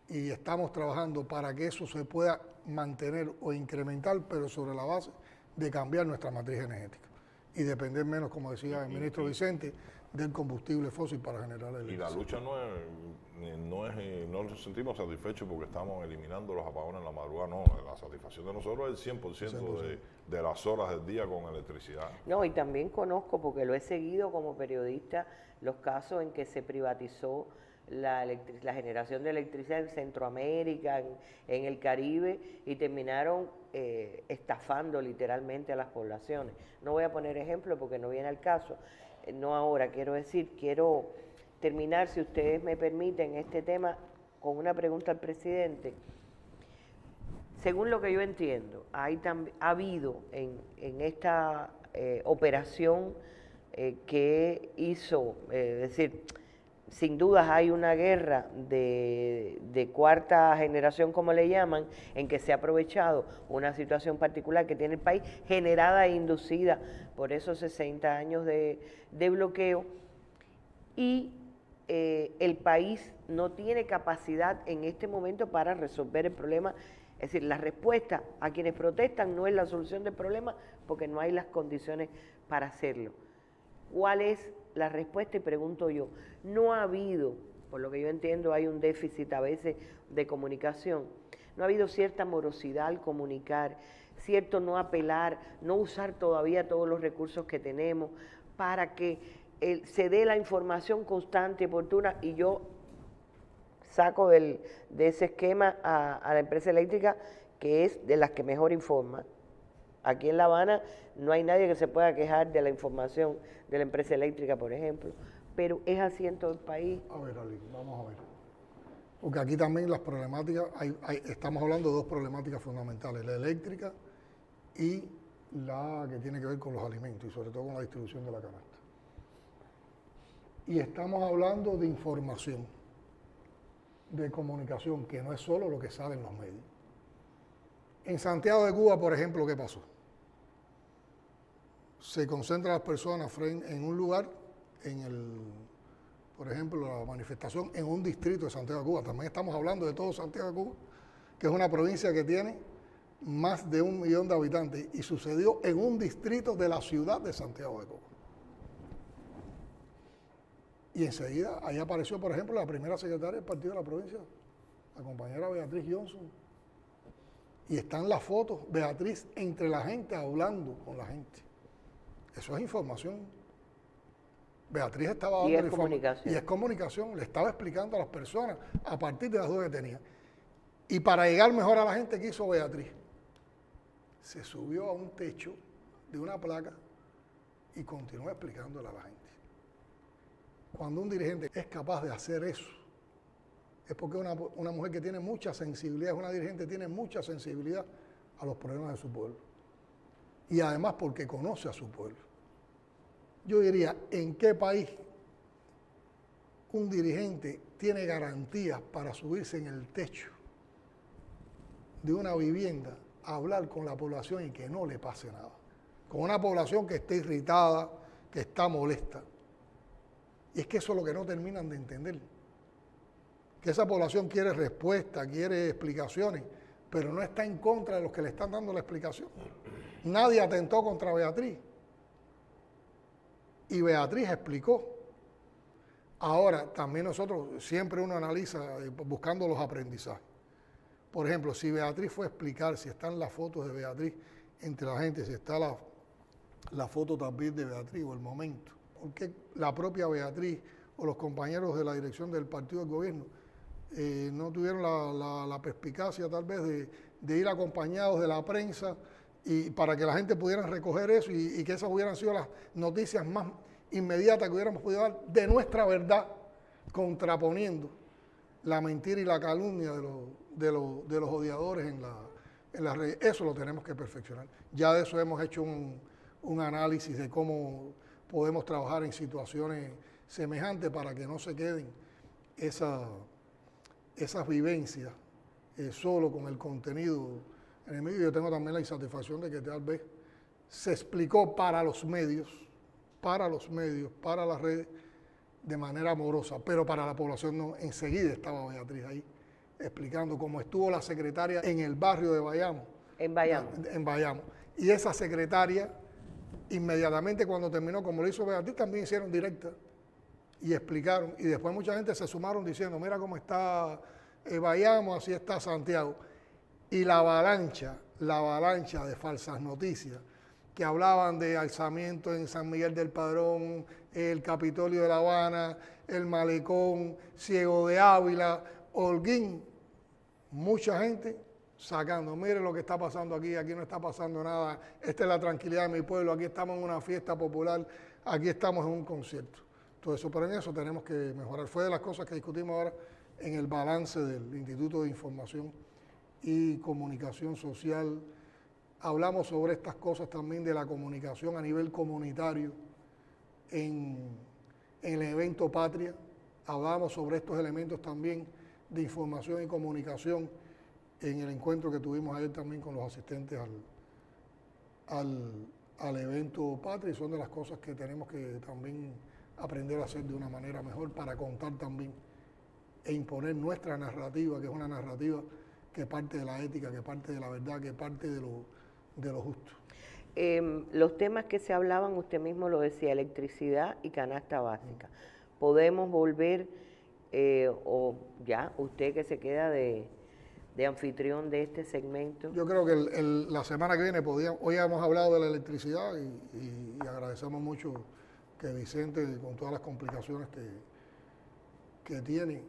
y estamos trabajando para que eso se pueda mantener o incrementar, pero sobre la base de cambiar nuestra matriz energética y depender menos, como decía el ministro Vicente, del combustible fósil para generar electricidad.
Y la lucha no nos sentimos satisfechos porque estamos eliminando los apagones en la madrugada, no, la satisfacción de nosotros es el 100% de las horas del día con electricidad.
No, y también conozco, porque lo he seguido como periodista, los casos en que se privatizó la generación de electricidad en Centroamérica, en el Caribe, y terminaron estafando literalmente a las poblaciones. No voy a poner ejemplo porque no viene al caso, no ahora, quiero terminar, si ustedes me permiten, este tema con una pregunta al presidente. Según lo que yo entiendo, ha habido en esta operación que hizo, es decir, sin dudas hay una guerra de cuarta generación, como le llaman, en que se ha aprovechado una situación particular que tiene el país, generada e inducida por esos 60 años de bloqueo, y el país no tiene capacidad en este momento para resolver el problema. Es decir, la respuesta a quienes protestan no es la solución del problema porque no hay las condiciones para hacerlo. ¿Cuál es la respuesta? Y pregunto yo, no ha habido, por lo que yo entiendo, hay un déficit a veces de comunicación, no ha habido cierta morosidad al comunicar, cierto no apelar, no usar todavía todos los recursos que tenemos para que se dé la información constante y oportuna, y yo saco de ese esquema a la empresa eléctrica, que es de las que mejor informa. Aquí en La Habana no hay nadie que se pueda quejar de la información de la empresa eléctrica, por ejemplo, pero es así en todo el país.
A ver, Ali, vamos a ver. Porque aquí también las problemáticas, estamos hablando de dos problemáticas fundamentales, la eléctrica y la que tiene que ver con los alimentos y sobre todo con la distribución de la canasta. Y estamos hablando de información, de comunicación, que no es solo lo que sale en los medios. En Santiago de Cuba, por ejemplo, ¿qué pasó? Se concentran las personas en un lugar, por ejemplo, la manifestación en un distrito de Santiago de Cuba. También estamos hablando de todo Santiago de Cuba, que es una provincia que tiene más de 1 millón de habitantes, y sucedió en un distrito de la ciudad de Santiago de Cuba. Y enseguida ahí apareció, por ejemplo, la primera secretaria del partido de la provincia, la compañera Beatriz Johnson. Y están las fotos, Beatriz entre la gente, hablando con la gente. Eso es información. Beatriz estaba dando
comunicación.
Y es comunicación, le estaba explicando a las personas a partir de las dudas que tenía. Y para llegar mejor a la gente, ¿qué hizo Beatriz? Se subió a un techo de una placa y continuó explicándole a la gente. Cuando un dirigente es capaz de hacer eso, es porque una mujer que tiene mucha sensibilidad, una dirigente que tiene mucha sensibilidad a los problemas de su pueblo. Y además porque conoce a su pueblo. Yo diría, ¿en qué país un dirigente tiene garantías para subirse en el techo de una vivienda a hablar con la población y que no le pase nada? Con una población que esté irritada, que está molesta. Y es que eso es lo que no terminan de entender. Que esa población quiere respuesta, quiere explicaciones, pero no está en contra de los que le están dando la explicación. Nadie atentó contra Beatriz. Y Beatriz explicó. Ahora, también nosotros, siempre uno analiza buscando los aprendizajes. Por ejemplo, si Beatriz fue a explicar, si están las fotos de Beatriz entre la gente, si está la foto también de Beatriz o el momento, ¿por qué la propia Beatriz o los compañeros de la dirección del partido del gobierno no tuvieron la perspicacia tal vez de ir acompañados de la prensa y para que la gente pudiera recoger eso y que esas hubieran sido las noticias más inmediatas que hubiéramos podido dar de nuestra verdad, contraponiendo la mentira y la calumnia de los odiadores en las redes. Eso lo tenemos que perfeccionar. Ya de eso hemos hecho un análisis de cómo podemos trabajar en situaciones semejantes para que no se queden esas vivencias solo con el contenido enemigo. Yo tengo también la insatisfacción de que tal vez se explicó para los medios, para las redes, de manera amorosa, pero para la población no. Enseguida estaba Beatriz ahí explicando cómo estuvo la secretaria en el barrio de Bayamo.
En Bayamo.
En Bayamo. Y esa secretaria, inmediatamente cuando terminó, como lo hizo Beatriz, también hicieron directa y explicaron. Y después mucha gente se sumaron diciendo, mira cómo está Bayamo, así está Santiago. Y la avalancha de falsas noticias que hablaban de alzamiento en San Miguel del Padrón, el Capitolio de La Habana, el Malecón, Ciego de Ávila, Holguín, mucha gente sacando, mire lo que está pasando aquí no está pasando nada, esta es la tranquilidad de mi pueblo, aquí estamos en una fiesta popular, aquí estamos en un concierto. Todo eso, pero en eso tenemos que mejorar. Fue de las cosas que discutimos ahora en el balance del Instituto de Información y Comunicación Social. Hablamos sobre estas cosas también de la comunicación a nivel comunitario en el evento Patria. Hablamos sobre estos elementos también de información y comunicación en el encuentro que tuvimos ayer también con los asistentes al evento Patria, y son de las cosas que tenemos que también aprender a hacer de una manera mejor para contar también e imponer nuestra narrativa, que es una narrativa que parte de la ética, que parte de la verdad, que parte de lo justo.
Los temas que se hablaban, usted mismo lo decía, electricidad y canasta básica. ¿Podemos volver, o ya, usted que se queda de anfitrión de este segmento?
Yo creo que la semana que viene hoy hemos hablado de la electricidad y agradecemos mucho que Vicente, con todas las complicaciones que tiene,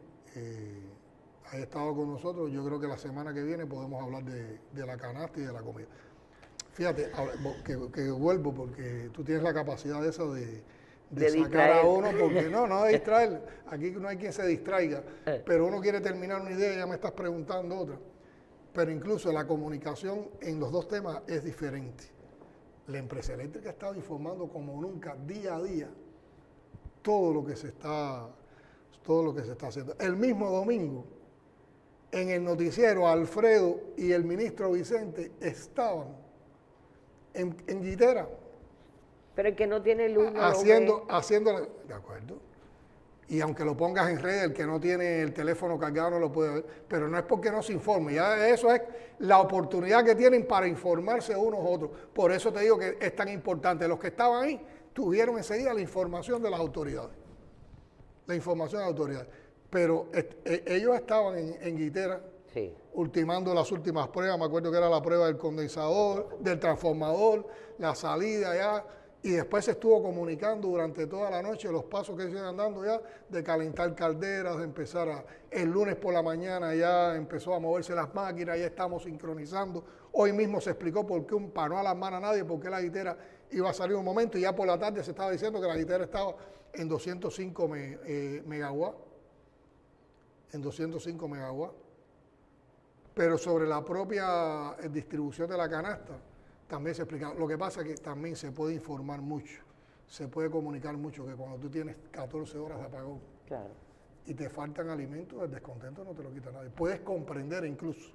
haya estado con nosotros. Yo creo que la semana que viene podemos hablar de la canasta y de la comida. Fíjate, que vuelvo porque tú tienes la capacidad esa de sacar a uno, porque no de distraer, aquí no hay quien se distraiga, pero uno quiere terminar una idea y ya me estás preguntando otra. Pero incluso la comunicación en los dos temas es diferente. La empresa eléctrica ha estado informando como nunca, día a día, todo lo que se está haciendo. El mismo domingo, en el noticiero, Alfredo y el ministro Vicente estaban en Guitera.
Pero el que no tiene luz no
haciendo, de acuerdo. Y aunque lo pongas en red, el que no tiene el teléfono cargado no lo puede ver, pero no es porque no se informe, ya eso es la oportunidad que tienen para informarse unos a otros. Por eso te digo que es tan importante. Los que estaban ahí tuvieron enseguida la información de las autoridades. La información de las autoridades. Pero ellos estaban en Guitera,
sí,
ultimando las últimas pruebas. Me acuerdo que era la prueba del condensador, del transformador, la salida ya. Y después se estuvo comunicando durante toda la noche los pasos que se iban dando ya, de calentar calderas, de empezar el lunes por la mañana ya empezó a moverse las máquinas, ya estamos sincronizando. Hoy mismo se explicó por qué, para no alarmar a nadie, por qué la Guitera iba a salir un momento, y ya por la tarde se estaba diciendo que la Guitera estaba en 205 megawatts. En 205 megawatts. Pero sobre la propia distribución de la canasta, también se explica. Lo que pasa es que también se puede informar mucho, se puede comunicar mucho, que cuando tú tienes 14 horas de apagón,
claro,
y te faltan alimentos, el descontento no te lo quita nadie. Puedes comprender incluso,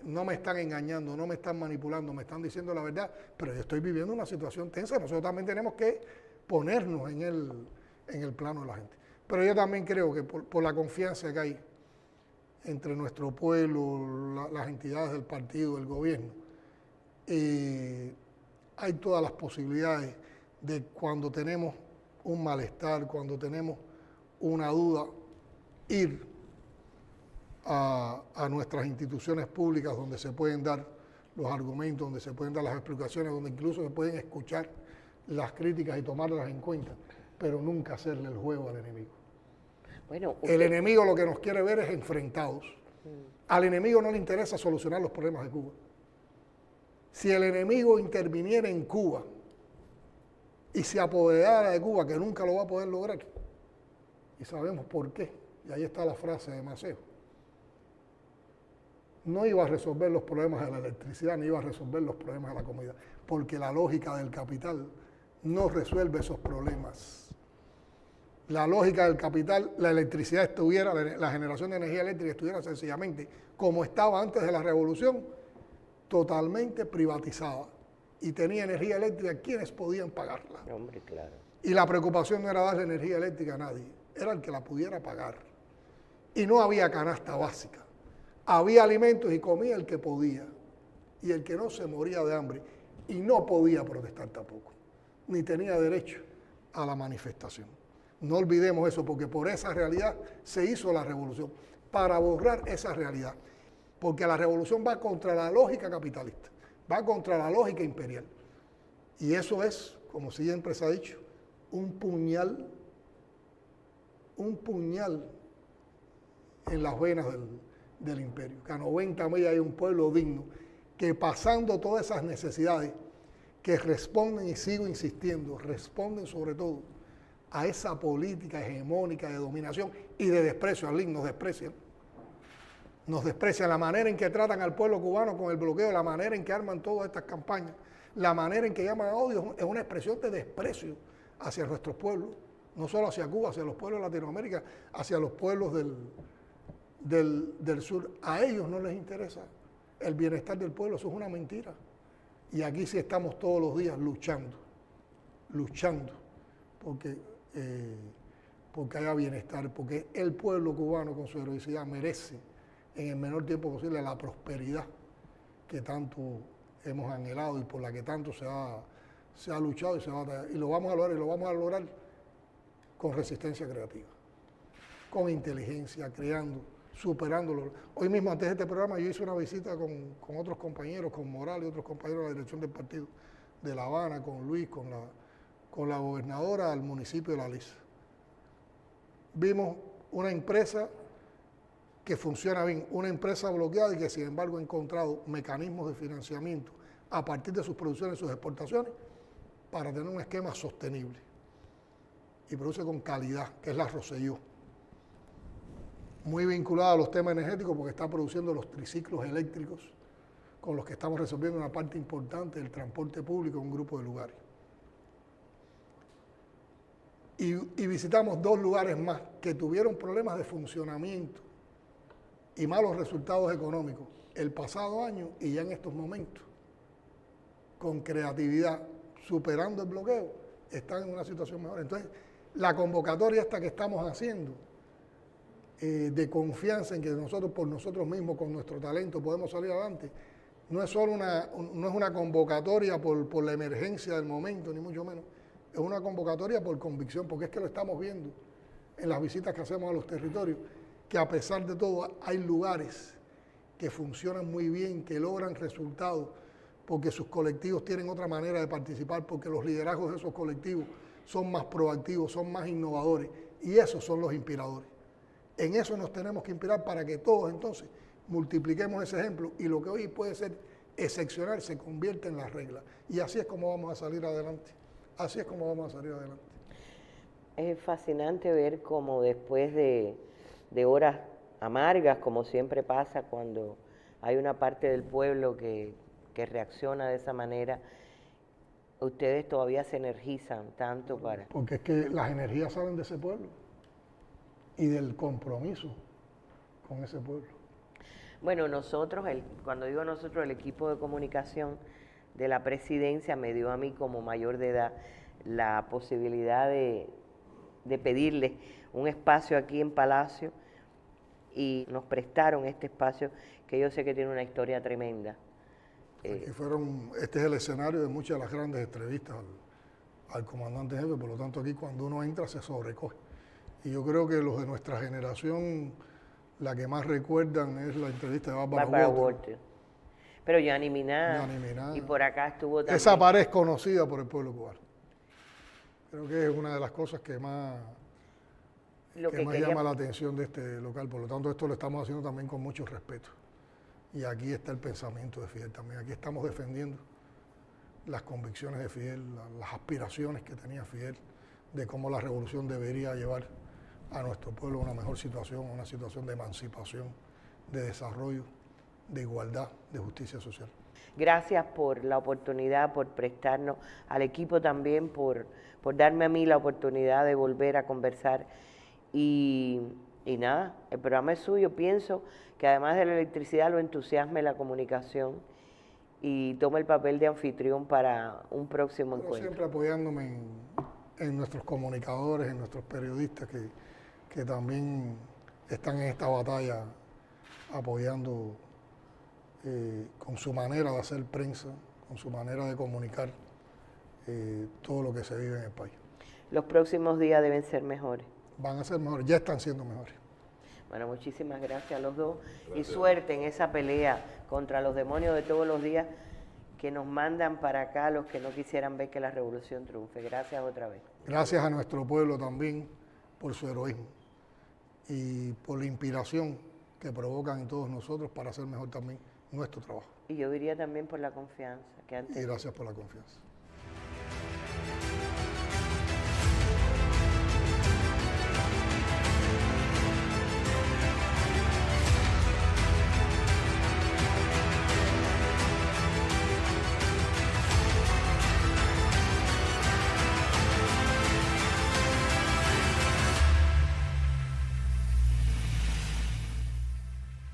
no me están engañando, no me están manipulando, me están diciendo la verdad, pero yo estoy viviendo una situación tensa. Nosotros también tenemos que ponernos en el plano de la gente. Pero yo también creo que por la confianza que hay entre nuestro pueblo, las entidades del partido, el gobierno, hay todas las posibilidades de, cuando tenemos un malestar, cuando tenemos una duda, ir a nuestras instituciones públicas donde se pueden dar los argumentos, donde se pueden dar las explicaciones, donde incluso se pueden escuchar las críticas y tomarlas en cuenta, pero nunca hacerle el juego al enemigo.
Bueno,
el enemigo lo que nos quiere ver es enfrentados. Al enemigo no le interesa solucionar los problemas de Cuba. Si el enemigo interviniera en Cuba y se apoderara de Cuba, que nunca lo va a poder lograr, y sabemos por qué, y ahí está la frase de Maceo, no iba a resolver los problemas de la electricidad, ni iba a resolver los problemas de la comida, porque la lógica del capital no resuelve esos problemas. La lógica del capital, la electricidad estuviera, la generación de energía eléctrica estuviera sencillamente como estaba antes de la revolución, totalmente privatizada. Y tenía energía eléctrica quienes podían pagarla.
Hombre, claro.
Y la preocupación no era darle energía eléctrica a nadie, era el que la pudiera pagar. Y no había canasta básica. Había alimentos y comía el que podía. Y el que no se moría de hambre. Y no podía protestar tampoco. Ni tenía derecho a la manifestación. No olvidemos eso, porque por esa realidad se hizo la revolución. Para borrar esa realidad. Porque la revolución va contra la lógica capitalista. Va contra la lógica imperial. Y eso es, como siempre se ha dicho, un puñal en las venas del imperio. Que a 90 millas hay un pueblo digno que, pasando todas esas necesidades, que responden, y sigo insistiendo, responden sobre todo a esa política hegemónica de dominación y de desprecio. Arlene, nos desprecian. Nos desprecian la manera en que tratan al pueblo cubano con el bloqueo, la manera en que arman todas estas campañas, la manera en que llaman a odio, es una expresión de desprecio hacia nuestros pueblos, no solo hacia Cuba, hacia los pueblos de Latinoamérica, hacia los pueblos del sur. A ellos no les interesa el bienestar del pueblo, eso es una mentira. Y aquí sí estamos todos los días luchando porque haya bienestar, porque el pueblo cubano con su heroicidad merece en el menor tiempo posible la prosperidad que tanto hemos anhelado y por la que tanto se ha luchado y lo vamos a lograr, y lo vamos a lograr con resistencia creativa, con inteligencia, creando, superándolo. Hoy mismo, antes de este programa, yo hice una visita con otros compañeros, con Morales y otros compañeros de la dirección del partido de La Habana, con Luis, con la gobernadora al municipio de La Lisa. Vimos una empresa que funciona bien, una empresa bloqueada y que sin embargo ha encontrado mecanismos de financiamiento a partir de sus producciones y sus exportaciones para tener un esquema sostenible y produce con calidad, que es la Rosselló. Muy vinculada a los temas energéticos porque está produciendo los triciclos eléctricos con los que estamos resolviendo una parte importante del transporte público en un grupo de lugares. Y visitamos 2 lugares más que tuvieron problemas de funcionamiento y malos resultados económicos el pasado año y ya en estos momentos, con creatividad, superando el bloqueo, están en una situación mejor. Entonces, la convocatoria esta que estamos haciendo, de confianza en que nosotros por nosotros mismos, con nuestro talento, podemos salir adelante, no es solo una convocatoria por la emergencia del momento, ni mucho menos, es una convocatoria por convicción, porque es que lo estamos viendo en las visitas que hacemos a los territorios, que a pesar de todo hay lugares que funcionan muy bien, que logran resultados, porque sus colectivos tienen otra manera de participar, porque los liderazgos de esos colectivos son más proactivos, son más innovadores, y esos son los inspiradores. En eso nos tenemos que inspirar para que todos entonces multipliquemos ese ejemplo y lo que hoy puede ser excepcional se convierte en la regla. Y así es como vamos a salir adelante. Así es como vamos a salir adelante.
Es fascinante ver cómo después de horas amargas, como siempre pasa cuando hay una parte del pueblo que reacciona de esa manera, ustedes todavía se energizan tanto para...
Porque es que las energías salen de ese pueblo y del compromiso con ese pueblo.
Bueno, nosotros, cuando digo nosotros, el equipo de comunicación de la presidencia me dio a mí como mayor de edad la posibilidad de pedirle un espacio aquí en Palacio y nos prestaron este espacio que yo sé que tiene una historia tremenda.
Este es el escenario de muchas de las grandes entrevistas al comandante jefe, por lo tanto aquí cuando uno entra se sobrecoge. Y yo creo que los de nuestra generación, la que más recuerdan es la entrevista de Bárbara Walter.
Pero Yanni Miná, y por acá estuvo también.
Esa pared es conocida por el pueblo cubano. Creo que es una de las cosas que más llama la atención de este local. Por lo tanto, esto lo estamos haciendo también con mucho respeto. Y aquí está el pensamiento de Fidel también. Aquí estamos defendiendo las convicciones de Fidel, las aspiraciones que tenía Fidel de cómo la revolución debería llevar a nuestro pueblo a una mejor situación, a una situación de emancipación, de desarrollo, de igualdad, de justicia social.
Gracias por la oportunidad, por prestarnos al equipo también, por darme a mí la oportunidad de volver a conversar. Y nada, el programa es suyo. Pienso que además de la electricidad lo entusiasme la comunicación y tome el papel de anfitrión para un próximo
Pero
encuentro.
siempre apoyándome en nuestros comunicadores, en nuestros periodistas que también están en esta batalla apoyando con su manera de hacer prensa, con su manera de comunicar todo lo que se vive en el país.
Los próximos días deben ser mejores.
Van a ser mejores, ya están siendo mejores.
Bueno, muchísimas gracias a los dos y suerte en esa pelea contra los demonios de todos los días que nos mandan para acá los que no quisieran ver que la revolución triunfe. Gracias otra vez.
Gracias a nuestro pueblo también por su heroísmo y por la inspiración que provocan en todos nosotros para hacer mejor también nuestro trabajo.
Y yo diría también por la confianza que han
Y
tenido.
gracias por la confianza.